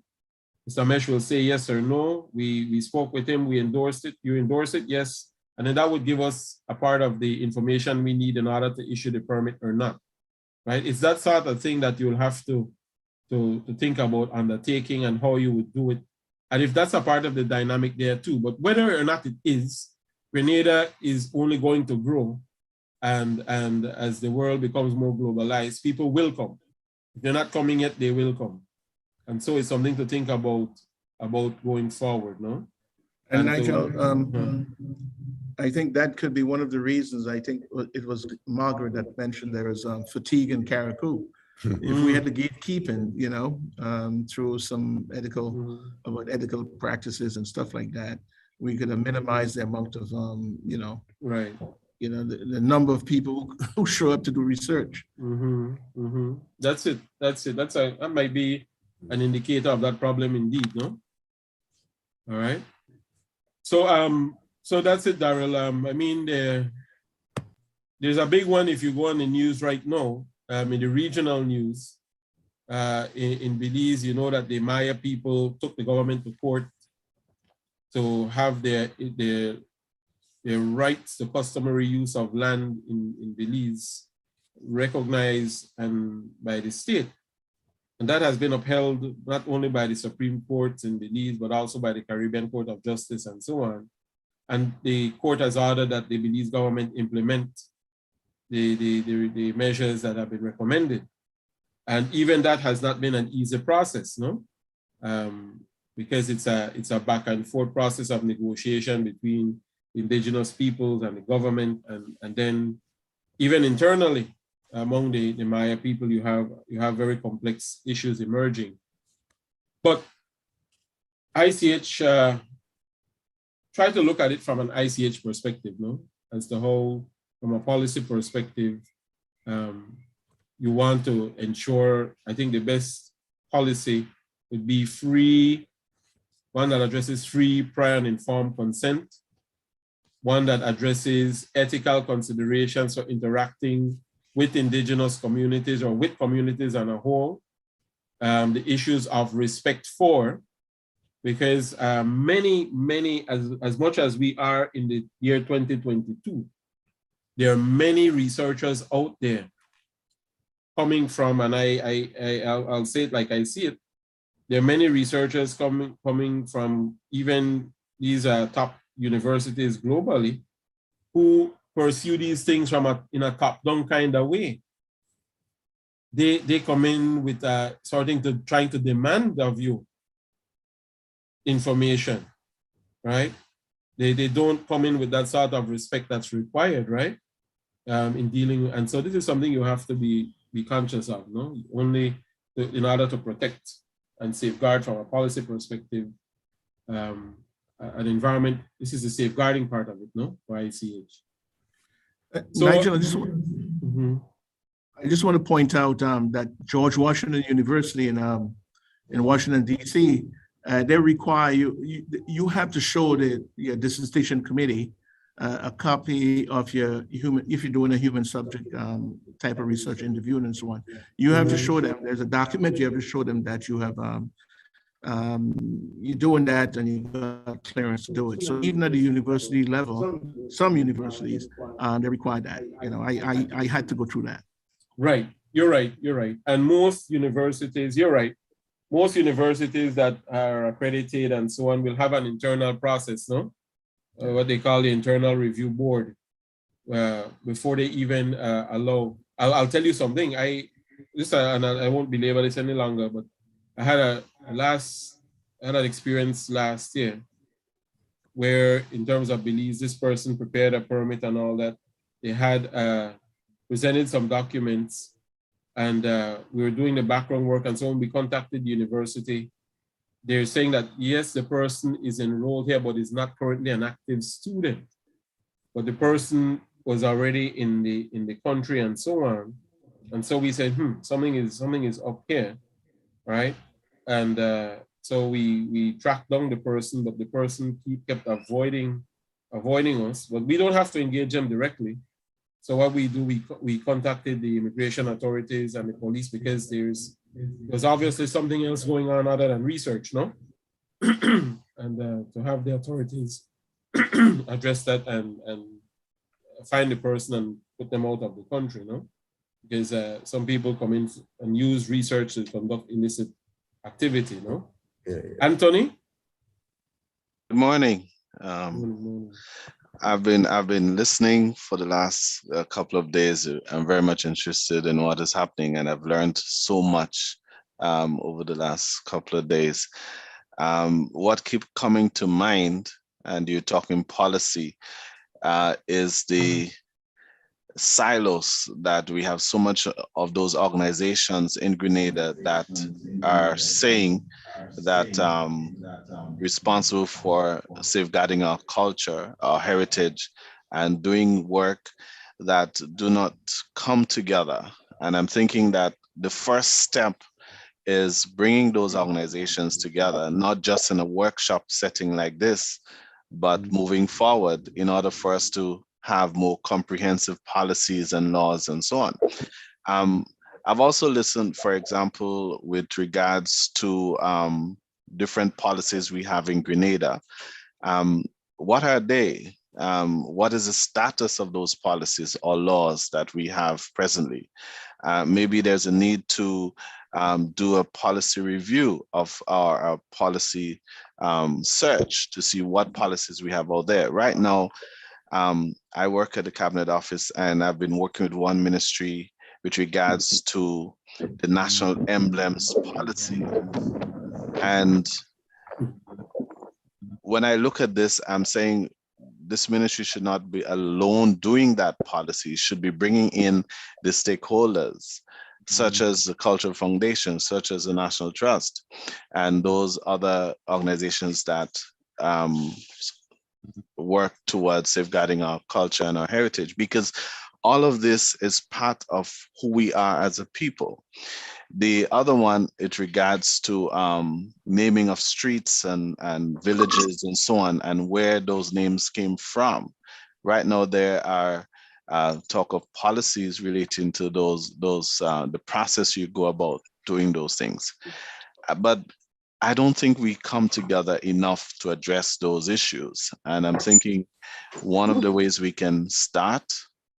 Mr. Mesh will say yes or no. We spoke with him, we endorsed it, you endorse it, yes. And then that would give us a part of the information we need in order to issue the permit or not, right? It's that sort of thing that you'll have to think about undertaking and how you would do it. And if that's a part of the dynamic there too, but whether or not it is, Grenada is only going to grow. And as the world becomes more globalized, people will come. If they're not coming yet, they will come. And so it's something to think about going forward, no? And Nigel, I think that could be one of the reasons. I think it was Margaret that mentioned there is fatigue in Carriacou. If we had the gatekeeping, you know, through some ethical practices and stuff like that, we could have minimized the amount of, you know, right. You know, the number of people who show up to do research. That's it. That might be an indicator of that problem indeed, no? All right. So so that's it, Daryl. I mean, there's a big one if you go on the news right now, in the regional news, in Belize, you know that the Maya people took the government to court to have their rights to customary use of land in Belize recognized and by the state. And that has been upheld not only by the Supreme Court in Belize, but also by the Caribbean Court of Justice and so on. And the court has ordered that the Belize government implement the measures that have been recommended. And even that has not been an easy process, no? Because it's a back and forth process of negotiation between indigenous peoples and the government, and then even internally among the Maya people, you have very complex issues emerging. But ICH, try to look at it from an ICH perspective, no? As to how, from a policy perspective, you want to ensure, I think the best policy would be free, one that addresses free, prior and informed consent, one that addresses ethical considerations for interacting with indigenous communities or with communities on a whole, the issues of respect for, because many, as much as we are in the year 2022, there are many researchers out there coming from, and I'll say it like I see it, there are many researchers coming from even these top universities globally who pursue these things in a top-down kind of way. They come in with trying to demand of you information, right? They don't come in with that sort of respect that's required, right? In dealing, and so this is something you have to be conscious of, no? Only in order to protect and safeguard from a policy perspective, an environment. This is the safeguarding part of it, no? For ICH. So, Nigel, I just want to point out that George Washington University in Washington, D.C., they require you have to show your dissertation committee a copy of your human, if you're doing a human subject type of research interview and so on. You have to show them, there's a document, you have to show them that you have, you're doing that and you got clearance to do it. So even at the university level, some universities, they require that. You know, I had to go through that. Right, you're right. And most universities, you're right. Most universities that are accredited and so on will have an internal process, no? What they call the internal review board, before they even allow. I'll tell you something. And I won't belabor this any longer, but I had an experience last year where, in terms of Belize, this person prepared a permit and all that. They had presented some documents, and we were doing the background work, and so when we contacted the university, they're saying that, yes, the person is enrolled here, but is not currently an active student. But the person was already in the country and so on. And so we said, something is up here, right? And so we tracked down the person, but the person kept avoiding us. But we don't have to engage them directly. So what we do, we contacted the immigration authorities and the police because there's obviously something else going on other than research, no? And to have the authorities address that and find the person and put them out of the country, no? Because some people come in and use research to conduct illicit activity, no? Yeah. Anthony? Good morning. Good morning. I've been listening for the last couple of days. I'm very much interested in what is happening, and I've learned so much over the last couple of days. What keeps coming to mind, and you're talking policy, is the silos that we have. So much of those organizations in Grenada that are saying that responsible for safeguarding our culture, our heritage, and doing work that do not come together. And I'm thinking that the first step is bringing those organizations together, not just in a workshop setting like this, but moving forward in order for us to have more comprehensive policies and laws and so on. I've also listened, for example, with regards to different policies we have in Grenada. What are they? What is the status of those policies or laws that we have presently? Maybe there's a need to do a policy review of our policy search to see what policies we have out there. Right now, I work at the Cabinet Office, and I've been working with one ministry with regards to the national emblems policy. And when I look at this, I'm saying this ministry should not be alone doing that policy. It should be bringing in the stakeholders, such as the Cultural Foundation, such as the National Trust, and those other organizations that work towards safeguarding our culture and our heritage, because all of this is part of who we are as a people. The other one, it regards to naming of streets and villages and so on, and where those names came from. Right now, there are talk of policies relating to those the process you go about doing those things. But I don't think we come together enough to address those issues. And I'm thinking one of the ways we can start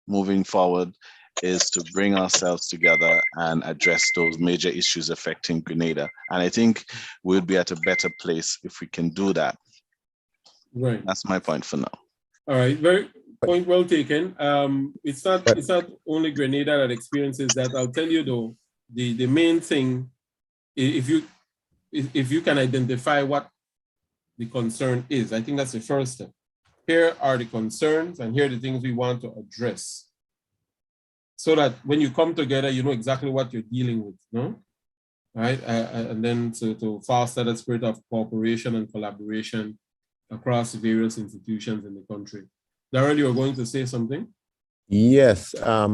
moving forward is to bring ourselves together and address those major issues affecting Grenada. And I think we'll be at a better place if we can do that. Right. That's my point for now. All right, very point well taken. It's not only Grenada that experiences that. I'll tell you though, the main thing, if you can identify what the concern is, I think that's the first step. Here are the concerns, and here are the things we want to address, so that when you come together, you know exactly what you're dealing with, no? Right? And then to foster that spirit of cooperation and collaboration across various institutions in the country. Darrell, you were going to say something? Yes, I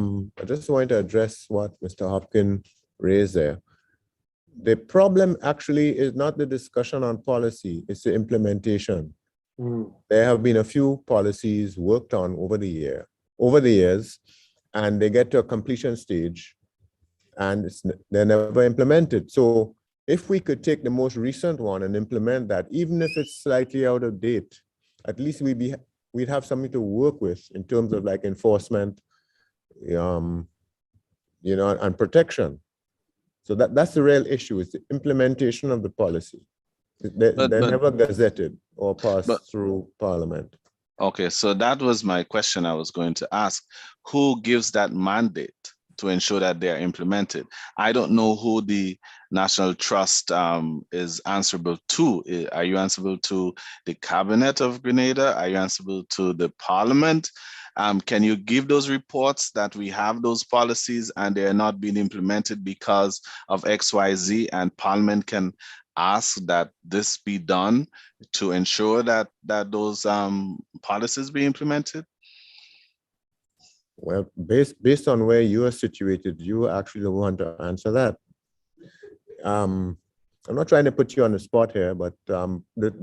just want to address what Mr. Hopkins raised there. The problem actually is not the discussion on policy, it's the implementation. There have been a few policies worked on over the years, and they get to a completion stage and they're never implemented. So if we could take the most recent one and implement that, even if it's slightly out of date, at least we'd have something to work with in terms of like enforcement, and protection. So that's the real issue, is the implementation of the policy. They're never gazetted or passed through Parliament. Okay, so that was my question I was going to ask. Who gives that mandate to ensure that they are implemented? I don't know who the National Trust is answerable to. Are you answerable to the Cabinet of Grenada? Are you answerable to the Parliament? Can you give those reports that we have those policies and they are not being implemented because of XYZ, and Parliament can ask that this be done to ensure that those policies be implemented? Well, based on where you are situated, you actually want to answer that. I'm not trying to put you on the spot here, but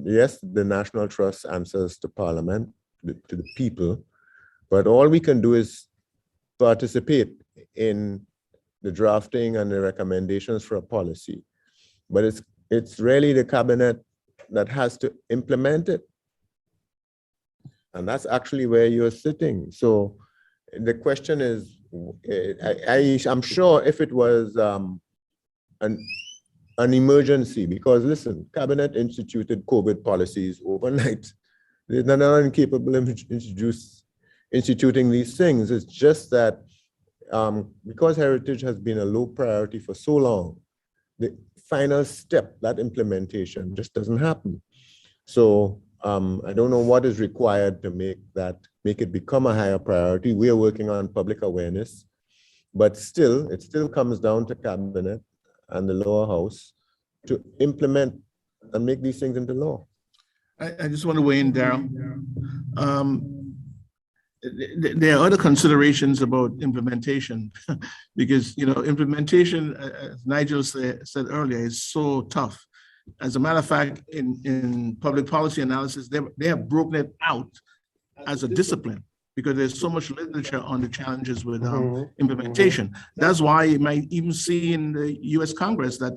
yes, the National Trust answers to Parliament, to the people, but all we can do is participate in the drafting and the recommendations for a policy. But it's really the cabinet that has to implement it. And that's actually where you're sitting. So the question is, I'm sure if it was an emergency, because listen, cabinet instituted COVID policies overnight. They're not incapable of instituting these things. It's just that because heritage has been a low priority for so long, the final step, that implementation, just doesn't happen. So I don't know what is required to make it become a higher priority. We are working on public awareness, but still, it still comes down to cabinet and the lower house to implement and make these things into law. I just want to weigh in, Daryl. There are other considerations about implementation because, implementation, as Nigel said earlier, is so tough. As a matter of fact, in public policy analysis, they have broken it out as a discipline because there's so much literature on the challenges with implementation. That's why you might even see in the US Congress that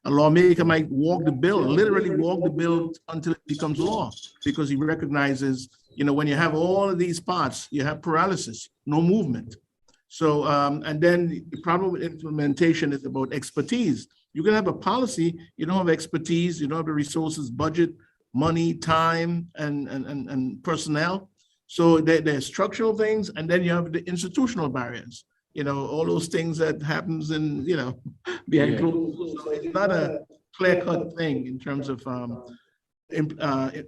a lawmaker might literally walk the bill until it becomes law, because he recognizes, when you have all of these parts, you have paralysis, no movement. So, and then the problem with implementation is about expertise. You can have a policy, you don't have expertise, you don't have the resources, budget, money, time, and personnel. So there's structural things, and then you have the institutional barriers, all those things that happens in, behind closed doors. So it's not a clear-cut thing in terms of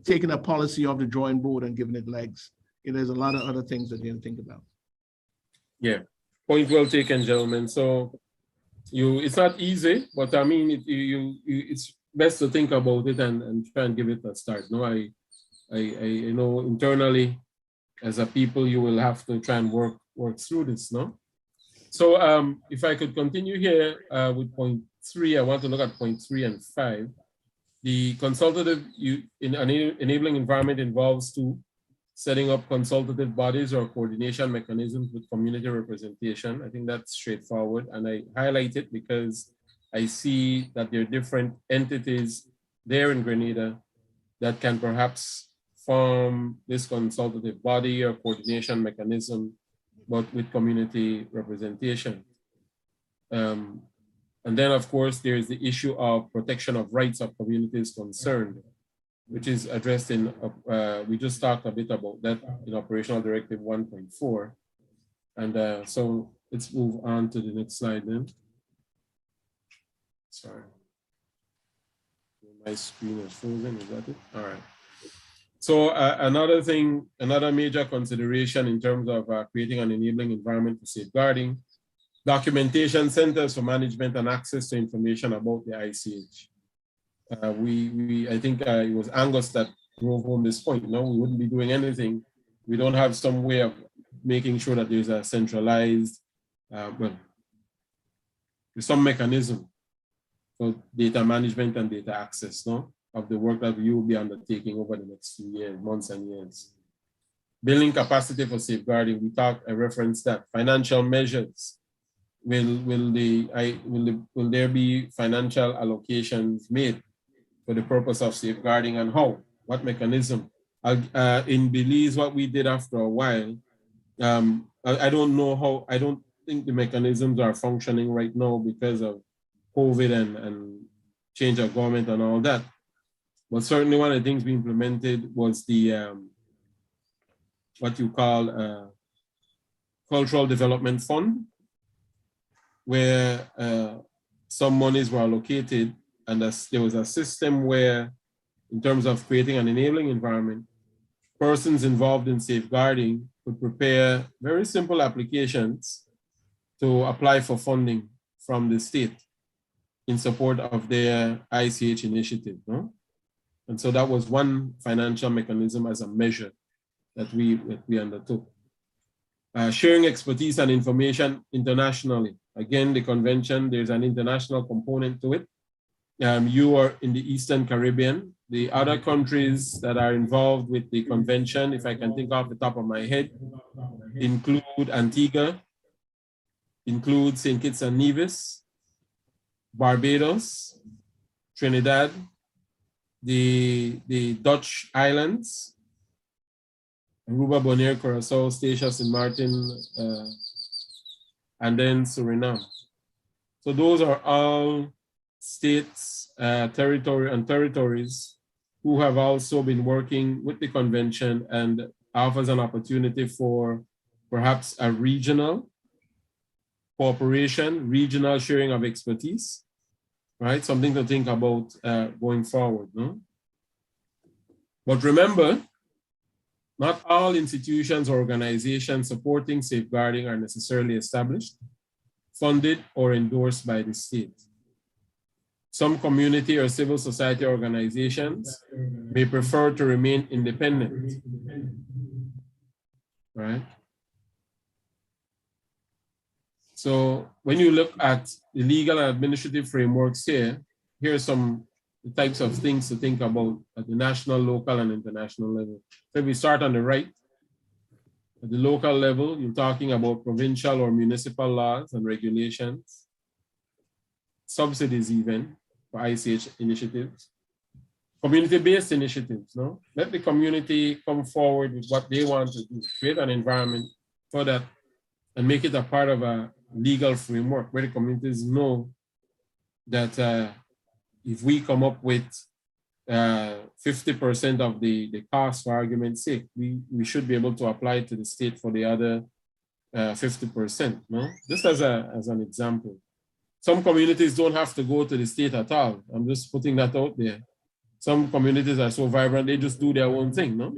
taking a policy off the drawing board and giving it legs. There's a lot of other things that you can think about. Yeah, point well taken, gentlemen. So it's not easy, but I mean, it's best to think about it and try and give it a start. No, I know internally as a people, you will have to try and work through this, no? So if I could continue here with point 3, I want to look at point 3 and 5. The consultative enabling environment involves 2, setting up consultative bodies or coordination mechanisms with community representation. I think that's straightforward. And I highlight it because I see that there are different entities there in Grenada that can perhaps form this consultative body or coordination mechanism, but with community representation. And then, of course, there's the issue of protection of rights of communities concerned, which is addressed in, we just talked a bit about that in Operational Directive 1.4. And so let's move on to the next slide then. Sorry. My screen is frozen, is that it? All right. So another major consideration in terms of creating an enabling environment for safeguarding, documentation centers for management and access to information about the ICH. I think it was Angus that drove home this point. No, we wouldn't be doing anything. We don't have some way of making sure that there's a centralized, there's some mechanism for data management and data access, no, of the work that you will be undertaking over the next few years, months and years. Building capacity for safeguarding, I referenced that. Financial measures. Will there be financial allocations made for the purpose of safeguarding, and how? What mechanism? In Belize, what we did after a while, I don't know how, I don't think the mechanisms are functioning right now because of COVID and change of government and all that. But certainly one of the things we implemented was the, what you call Cultural Development Fund, where some monies were allocated, and there was a system where, in terms of creating an enabling environment, persons involved in safeguarding could prepare very simple applications to apply for funding from the state, in support of their ICH initiative. No? And so that was one financial mechanism as a measure that we undertook. Sharing expertise and information internationally. Again, the convention, there's an international component to it. You are in the Eastern Caribbean. The other countries that are involved with the convention, if I can think off the top of my head, include Antigua, include St. Kitts and Nevis, Barbados, Trinidad, the Dutch islands, Aruba, Bonaire, Curacao, Statia, St. Martin, and then Suriname. So those are all states, territories who have also been working with the convention and offers an opportunity for perhaps a regional cooperation, regional sharing of expertise, right? Something to think about going forward. No? But remember, not all institutions or organizations supporting safeguarding are necessarily established, funded, or endorsed by the state. Some community or civil society organizations may prefer to remain independent, right? So when you look at the legal and administrative frameworks here are some types of things to think about at the national, local, and international level. So if we start on the right, at the local level, you're talking about provincial or municipal laws and regulations, subsidies even for ICH initiatives, community-based initiatives, no? Let the community come forward with what they want to do, create an environment for that and make it a part of a legal framework where the communities know that if we come up with 50% of the cost, for argument's sake, we should be able to apply it to the state for the other 50%, no? Just as an example. Some communities don't have to go to the state at all. I'm just putting that out there. Some communities are so vibrant, they just do their own thing, no?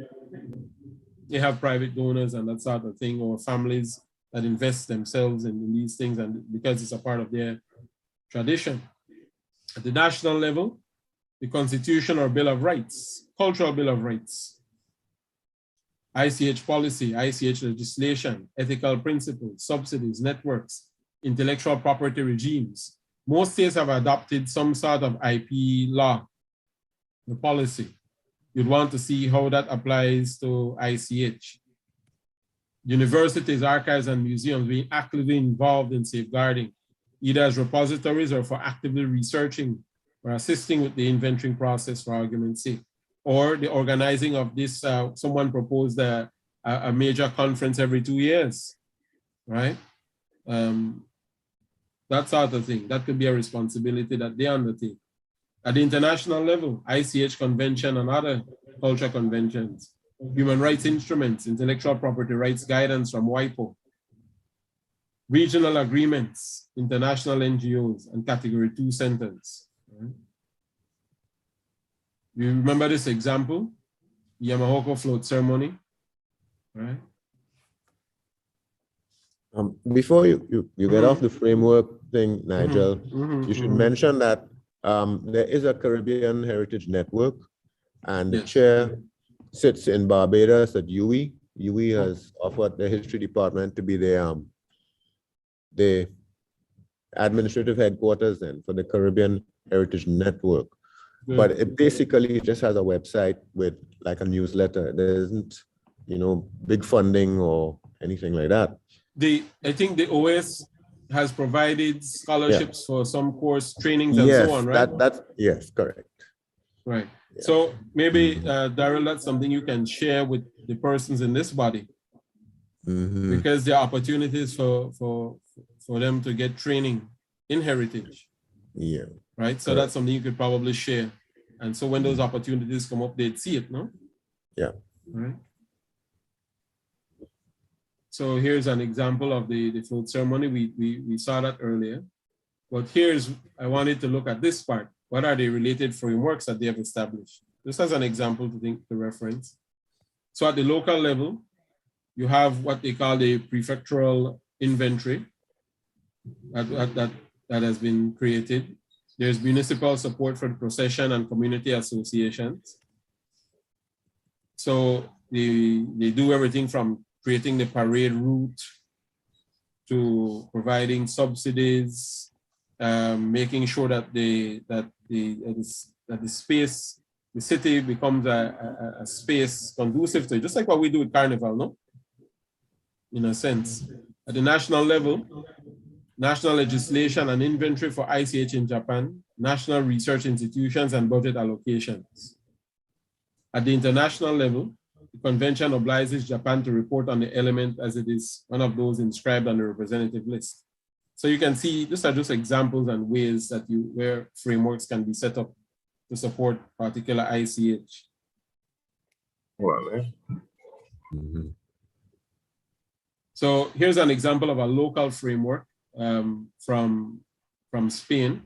They have private donors and that sort of thing, or families that invest themselves in these things, and because it's a part of their tradition. At the national level, the Constitution or Bill of Rights, Cultural Bill of Rights, ICH policy, ICH legislation, ethical principles, subsidies, networks, intellectual property regimes. Most states have adopted some sort of IP law, the policy. You'd want to see how that applies to ICH. Universities, archives, and museums being actively involved in safeguarding, either as repositories or for actively researching or assisting with the inventorying process, for argument's sake. Or the organizing of this, someone proposed a major conference every 2 years, right? That sort of thing. That could be a responsibility that they undertake. At the international level, ICH convention and other culture conventions, human rights instruments, intellectual property rights guidance from WIPO, regional agreements, international NGOs, and Category 2 centers. Right? You remember this example, Yamahoko float ceremony, right? Before you get off the framework thing, Nigel, you should mention that there is a Caribbean Heritage Network, and the chair sits in Barbados at UE. UE has offered the history department to be the administrative headquarters then for the Caribbean Heritage Network. But it basically just has a website with like a newsletter. There isn't, big funding or anything like that. I think the OS has provided scholarships for some course trainings and so on, right? Yes, correct. Right. Yeah. So maybe, Daryl, that's something you can share with the persons in this body, because there are opportunities for them to get training in heritage. Yeah. Right. So that's something you could probably share. And so when those opportunities come up, they'd see it, no? Yeah. Right. So here's an example of the float ceremony. We saw that earlier. But I wanted to look at this part. What are the related frameworks that they have established? Just as an example to reference. So at the local level, you have what they call the prefectural inventory that has been created. There's municipal support for the procession and community associations. So they do everything from creating the parade route to providing subsidies, making sure that the space, the city becomes a space conducive to it, just like what we do with Carnival, no? In a sense. At the national level, national legislation and inventory for ICH in Japan, national research institutions and budget allocations. At the international level, the convention obliges Japan to report on the element as it is one of those inscribed on the representative list. So you can see, these are just examples and ways that where frameworks can be set up to support particular ICH. So here's an example of a local framework from Spain.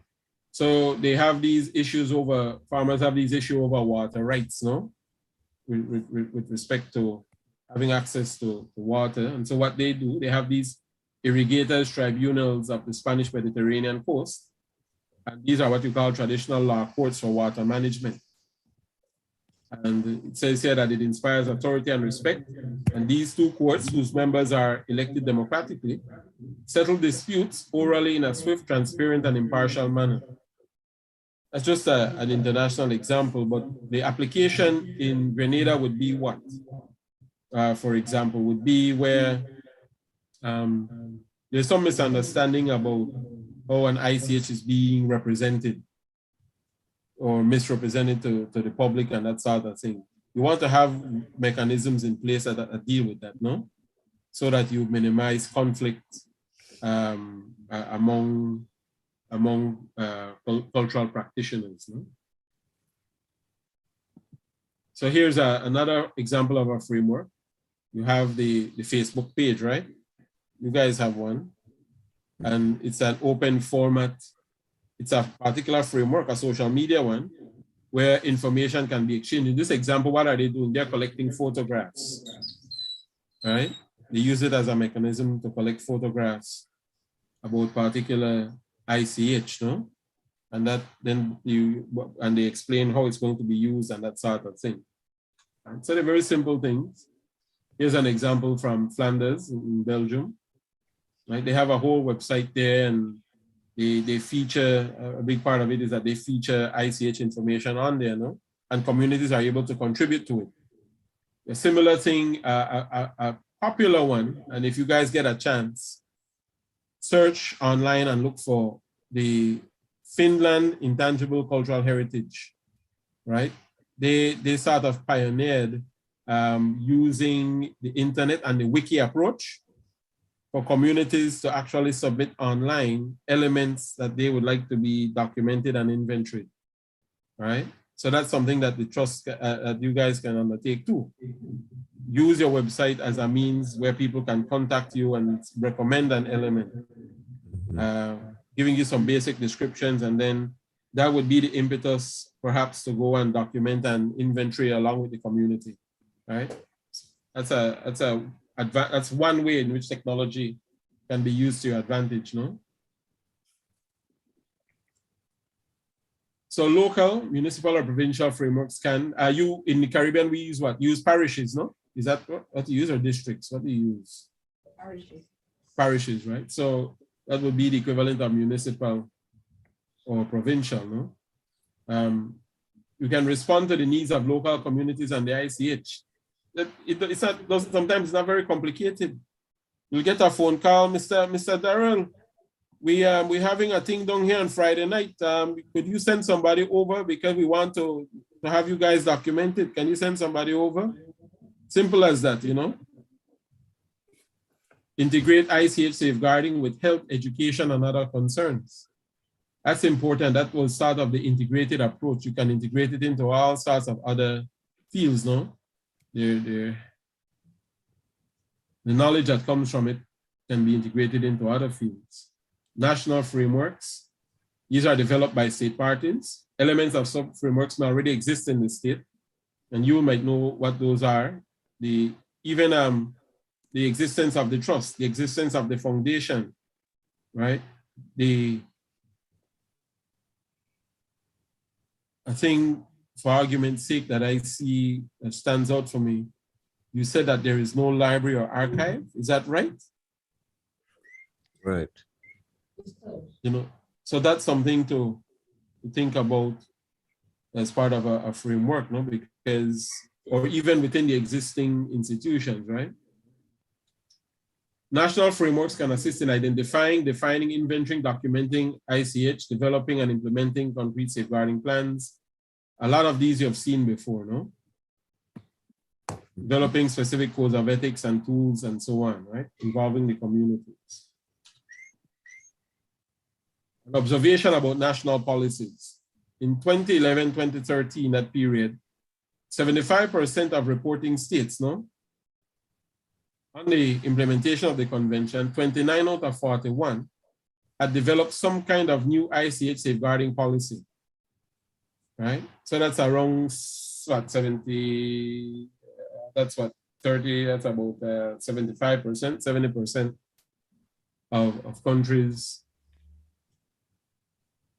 So they have these issues over, farmers have these issues over water rights, no? With respect to having access to water. And so what they do, they have these irrigators tribunals of the Spanish Mediterranean coast. And these are what you call traditional law courts for water management. And it says here that it inspires authority and respect. And these two courts, whose members are elected democratically, settle disputes orally in a swift, transparent, and impartial manner. That's just an international example, but the application in Grenada would be what? For example, would be where there's some misunderstanding about how an ICH is being represented or misrepresented to the public and that sort of thing. You want to have mechanisms in place that deal with that, no? So that you minimize conflict among cultural practitioners. No? So here's another example of a framework. You have the Facebook page, right? You guys have one. And it's an open format. It's a particular framework, a social media one, where information can be exchanged. In this example, what are they doing? They're collecting photographs, right? They use it as a mechanism to collect photographs about particular ICH, no? And that then they explain how it's going to be used and that sort of thing. And so they're very simple things. Here's an example from Flanders in Belgium, right? They have a whole website there, and they feature, a big part of it is that they feature ICH information on there, no? And communities are able to contribute to it. A similar thing, a popular one, and if you guys get a chance, search online and look for the Finland Intangible Cultural Heritage, right? They sort of pioneered using the internet and the wiki approach for communities to actually submit online elements that they would like to be documented and inventoried, right? So that's something that the trust that you guys can undertake too. Use your website as a means where people can contact you and recommend an element, giving you some basic descriptions, and then that would be the impetus perhaps to go and document an inventory along with the community, right? That's one way in which technology can be used to your advantage, no? So local, municipal, or provincial frameworks can, you in the Caribbean, we use what? Use parishes, no? Is that what you use, or districts? What do you use? Parishes. Parishes, right? So that would be the equivalent of municipal or provincial, no? You can respond to the needs of local communities and the ICH. Sometimes it's not very complicated. You'll get a phone call, Mr. Darrell, we're having a thing down here on Friday night. Could you send somebody over because we want to have you guys documented? Can you send somebody over? Simple as that, you know? Integrate ICH safeguarding with health, education, and other concerns. That's important. That was start of the integrated approach. You can integrate it into all sorts of other fields, no? The knowledge that comes from it can be integrated into other fields. National frameworks. These are developed by state parties. Elements of sub-frameworks may already exist in the state, and you might know what those are. The existence of the trust, the existence of the foundation, right? The I think for argument's sake that I see that stands out for me, you said that there is no library or archive. Is that right? Right. You know, so that's something to think about as part of a framework, no? Because, or even within the existing institutions, right? National frameworks can assist in identifying, defining, inventorying, documenting ICH, developing and implementing concrete safeguarding plans. A lot of these you have seen before, no? Developing specific codes of ethics and tools and so on, right? Involving the communities. An observation about national policies. In 2011, 2013, that period, 75% of reporting states, no? On the implementation of the convention, 29 out of 41 had developed some kind of new ICH safeguarding policy, right? So that's around, what, 70, that's what, 30, that's about 75%, 70% of countries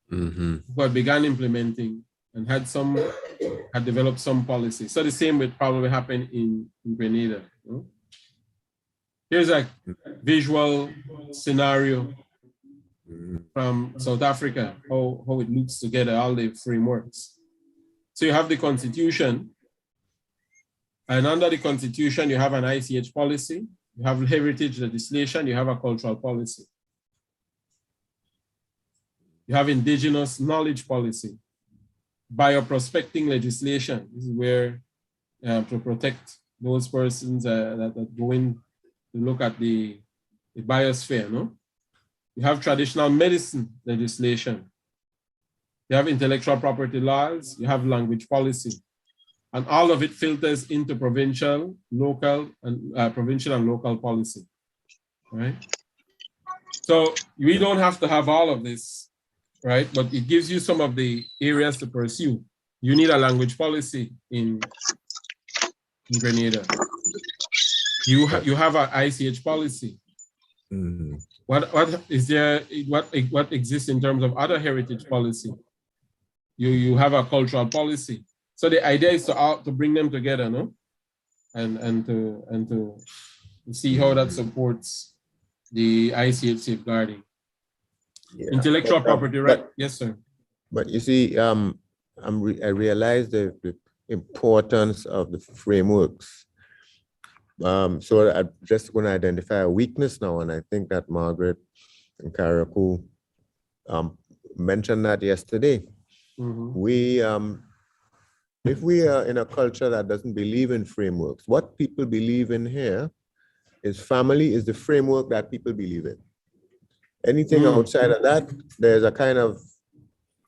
who had begun implementing and had developed some policy. So the same would probably happen in Grenada. You know? Here's a visual scenario from South Africa, how it looks together, all the frameworks. So you have the constitution, and under the constitution, you have an ICH policy, you have heritage legislation, you have a cultural policy. You have indigenous knowledge policy, bioprospecting legislation. This is where to protect those persons that go in to look at the biosphere, no? You have traditional medicine legislation. You have intellectual property laws, you have language policy, and all of it filters into provincial, local, and provincial and local policy, right? So we don't have to have all of this, right? But it gives you some of the areas to pursue. You need a language policy in Grenada. You have an ICH policy. What is there? What exists in terms of other heritage policy? You have a cultural policy. So the idea is to bring them together, no, and to see how that supports the ICH safeguarding. Yeah. Intellectual property, right? Yes, sir. But you see, I realize the importance of the frameworks. So I'm just going to identify a weakness now, and I think that Margaret and Karaku mentioned that yesterday. If we are in a culture that doesn't believe in frameworks, what people believe in here is family is the framework that people believe in. Anything outside of that, there's a kind of,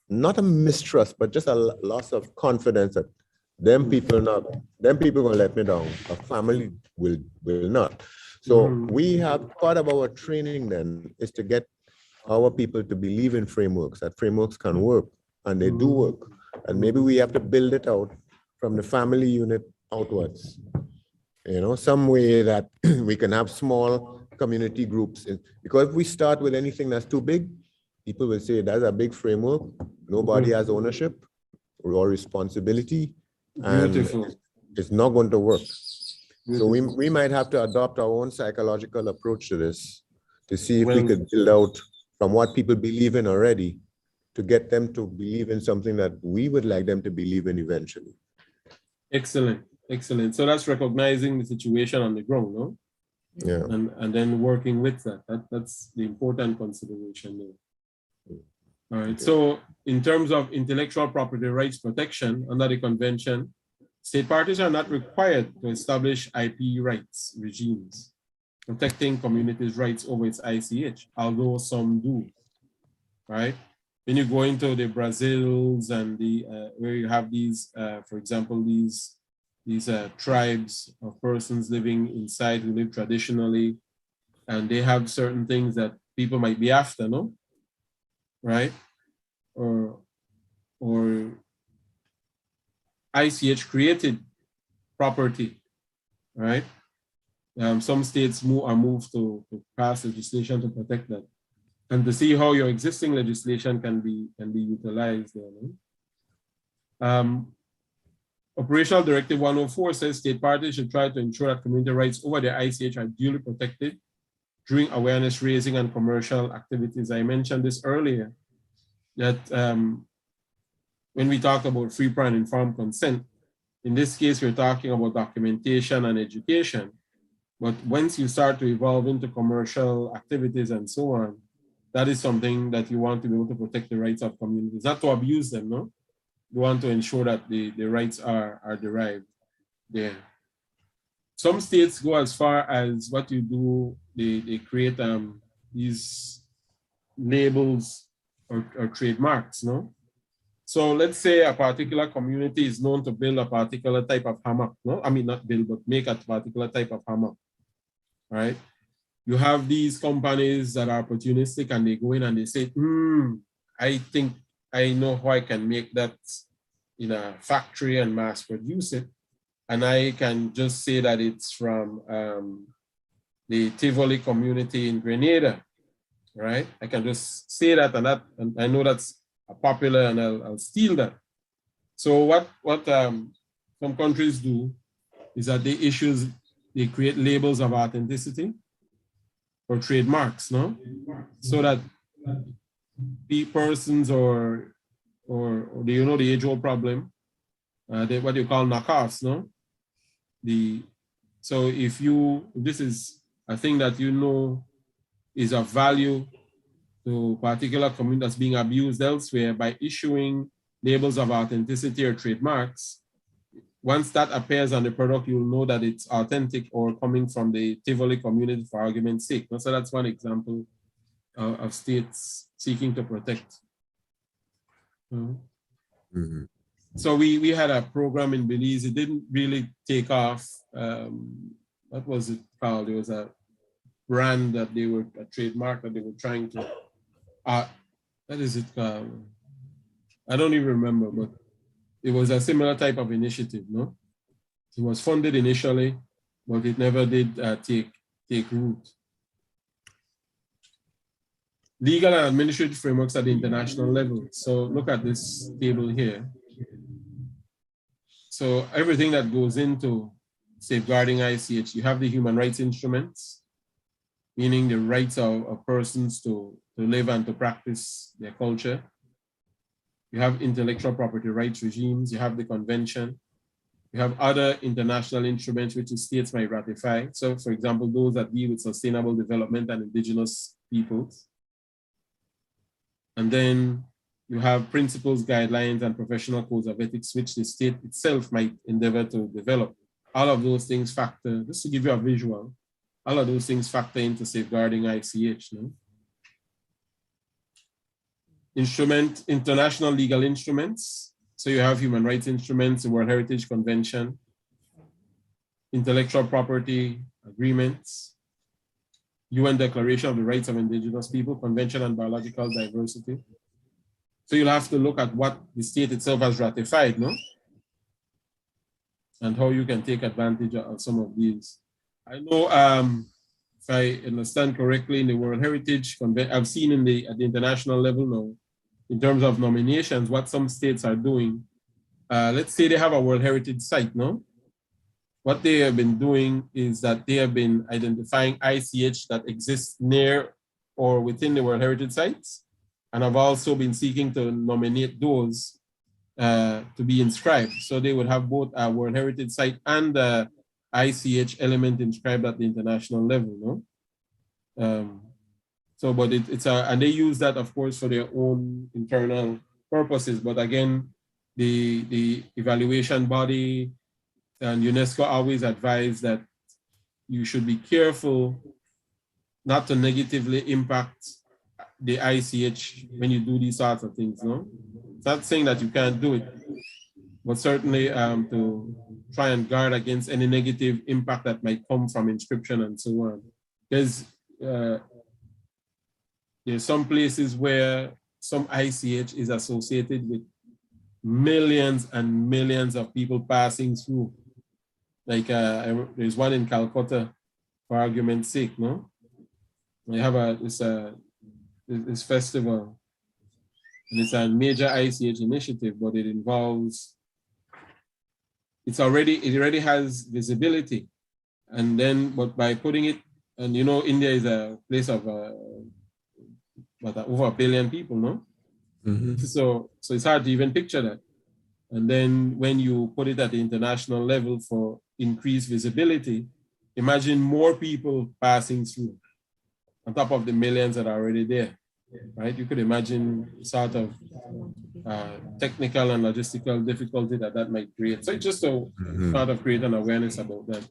not a mistrust, but just a loss of confidence that them people gonna let me down. A family will not. So we have, part of our training then is to get our people to believe in frameworks, that frameworks can work, and they do work. And maybe we have to build it out from the family unit outwards. You know, some way that we can have small community groups. Because if we start with anything that's too big, people will say that's a big framework. Nobody has ownership or responsibility. And it's not going to work. So we might have to adopt our own psychological approach to this to see if we could build out from what people believe in already to get them to believe in something that we would like them to believe in eventually. Excellent, excellent. So that's recognizing the situation on the ground, no? Yeah. And then working with that. That's the important consideration there. All right. Okay. So in terms of intellectual property rights protection under the convention, state parties are not required to establish IP rights regimes, protecting communities' rights over its ICH, although some do, right? When you go into the Brazils and the where you have these, for example, these tribes of persons living inside who live traditionally, and they have certain things that people might be after, no? Right? Or ICH created property, right? Some states are moved to pass legislation to protect that, and to see how your existing legislation can be utilized there. No? Operational Directive 104 says state parties should try to ensure that community rights over their ICH are duly protected during awareness raising and commercial activities. I mentioned this earlier, that when we talk about free, prior, and informed consent, in this case, we're talking about documentation and education. But once you start to evolve into commercial activities and so on, that is something that you want to be able to protect the rights of communities, not to abuse them, no? You want to ensure that the rights are derived there. Some states go as far as what you do, they create these labels or trademarks, no? So let's say a particular community is known to build a particular type of hammock, no? I mean, not build, but make a particular type of hammock, right? You have these companies that are opportunistic and they go in and they say, I think I know how I can make that in a factory and mass produce it. And I can just say that it's from the Tivoli community in Grenada, right? I can just say that and I know that's popular and I'll steal that. So what some countries do is that they create labels of authenticity or trademarks, no? So that the persons or the age-old problem, what you call knockoffs, no? So if this is a thing that you know is of value to a particular community that's being abused elsewhere, by issuing labels of authenticity or trademarks, once that appears on the product, you'll know that it's authentic or coming from the Tivoli community, for argument's sake. So that's one example of states seeking to protect. So we had a program in Belize. It didn't really take off. What was it called? It was a brand that a trademark that they were trying to, what is it called? I don't even remember, but it was a similar type of initiative, no? It was funded initially, but it never did take root. Legal and administrative frameworks at the international level. So look at this table here. So everything that goes into safeguarding ICH, you have the human rights instruments, meaning the rights of persons to live and to practice their culture. You have intellectual property rights regimes, you have the convention, you have other international instruments which the states might ratify. So for example, those that deal with sustainable development and indigenous peoples. And then you have principles, guidelines, and professional codes of ethics, which the state itself might endeavor to develop. All of those things factor, just to give you a visual, all of those things factor into safeguarding ICH. No? International legal instruments. So you have human rights instruments, the World Heritage Convention, intellectual property agreements, UN Declaration of the Rights of Indigenous People, Convention on Biological Diversity. So you'll have to look at what the state itself has ratified, no? And how you can take advantage of some of these. I know, if I understand correctly, in the World Heritage Convention, I've seen at the international level now, in terms of nominations, what some states are doing. Let's say they have a World Heritage site, no? What they have been doing is that they have been identifying ICH that exists near or within the World Heritage sites, and have also been seeking to nominate those to be inscribed. So they would have both a World Heritage site and the ICH element inscribed at the international level, no? But and they use that, of course, for their own internal purposes. But again, the evaluation body and UNESCO always advise that you should be careful not to negatively impact the ICH when you do these sorts of things, no? It's not saying that you can't do it, but certainly to try and guard against any negative impact that might come from inscription and so on. There's some places where some ICH is associated with millions and millions of people passing through. Like there's one in Calcutta, for argument's sake, no? They have this festival. And it's a major ICH initiative, but it involves, it already has visibility. And then, but by putting it, and you know, India is a place of over 1 billion people, no? So it's hard to even picture that. And then when you put it at the international level for increased visibility, imagine more people passing through on top of the millions that are already there, right? You could imagine sort of technical and logistical difficulty that might create. So it's just to sort of create an awareness about that.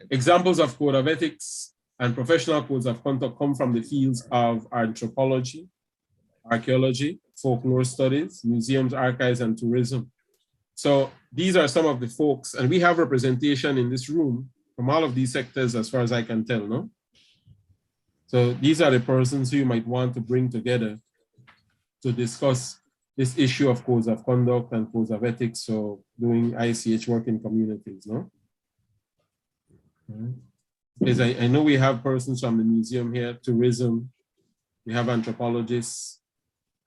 Examples of code of ethics and professional codes of conduct come from the fields of anthropology, archaeology, folklore studies, museums, archives, and tourism. So these are some of the folks, and we have representation in this room from all of these sectors as far as I can tell, no? So these are the persons who you might want to bring together to discuss this issue of codes of conduct and codes of ethics, so doing ICH work in communities, no? Because I know we have persons from the museum here, tourism, we have anthropologists.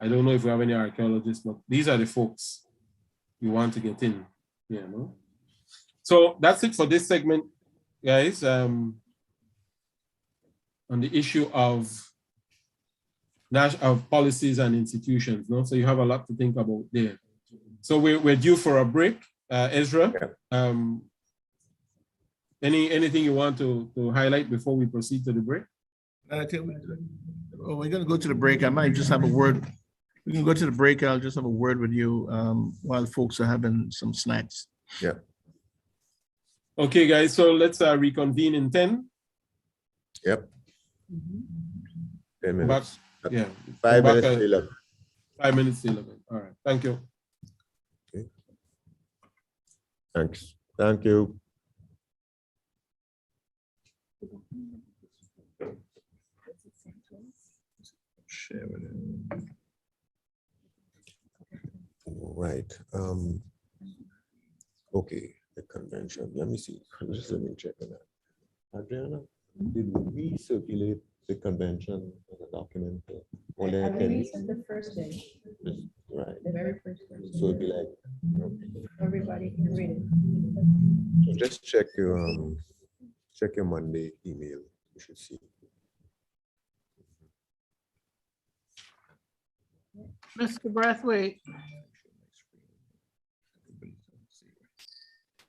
I don't know if we have any archaeologists, but these are the folks you want to get in, yeah, no? So that's it for this segment, guys. On the issue of policies and institutions, no? So you have a lot to think about there. So we're due for a break. Ezra, anything you want to highlight before we proceed to the break? We're going to go to the break. I might just have a word. We can go to the break. I'll just have a word with you while folks are having some snacks. Yeah. Okay, guys. So let's reconvene in 10. Yep. 10 minutes. Back, yeah. 5 minutes to 11. 5 minutes to 11. All right. Thank you. Okay. Thanks. Thank you. Share with it. Right. Okay, the convention. Let me see. Just let me check on that. Adriana, did we circulate the convention as a document? I released it the first day. Right. The very first day. So it'd be like, Everybody can read it. so just check your Monday email. You should see. Mr. Brathwaite,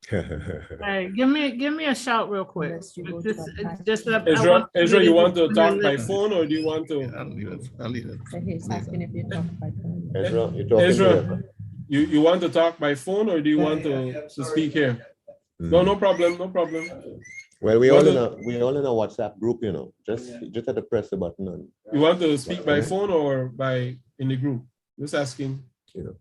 hey, give me a shout real quick. Ezra, you want to talk by phone or do you want to? I'll leave it. I'll leave it. He's asking if you talk by phone. Ezra, you're talking Ezra, to you want to talk by phone or do you want to speak here? No problem, no problem. Well, we all in a WhatsApp group, you know. Just have to press the button on. You want to speak by phone or in the group? Just asking. You know.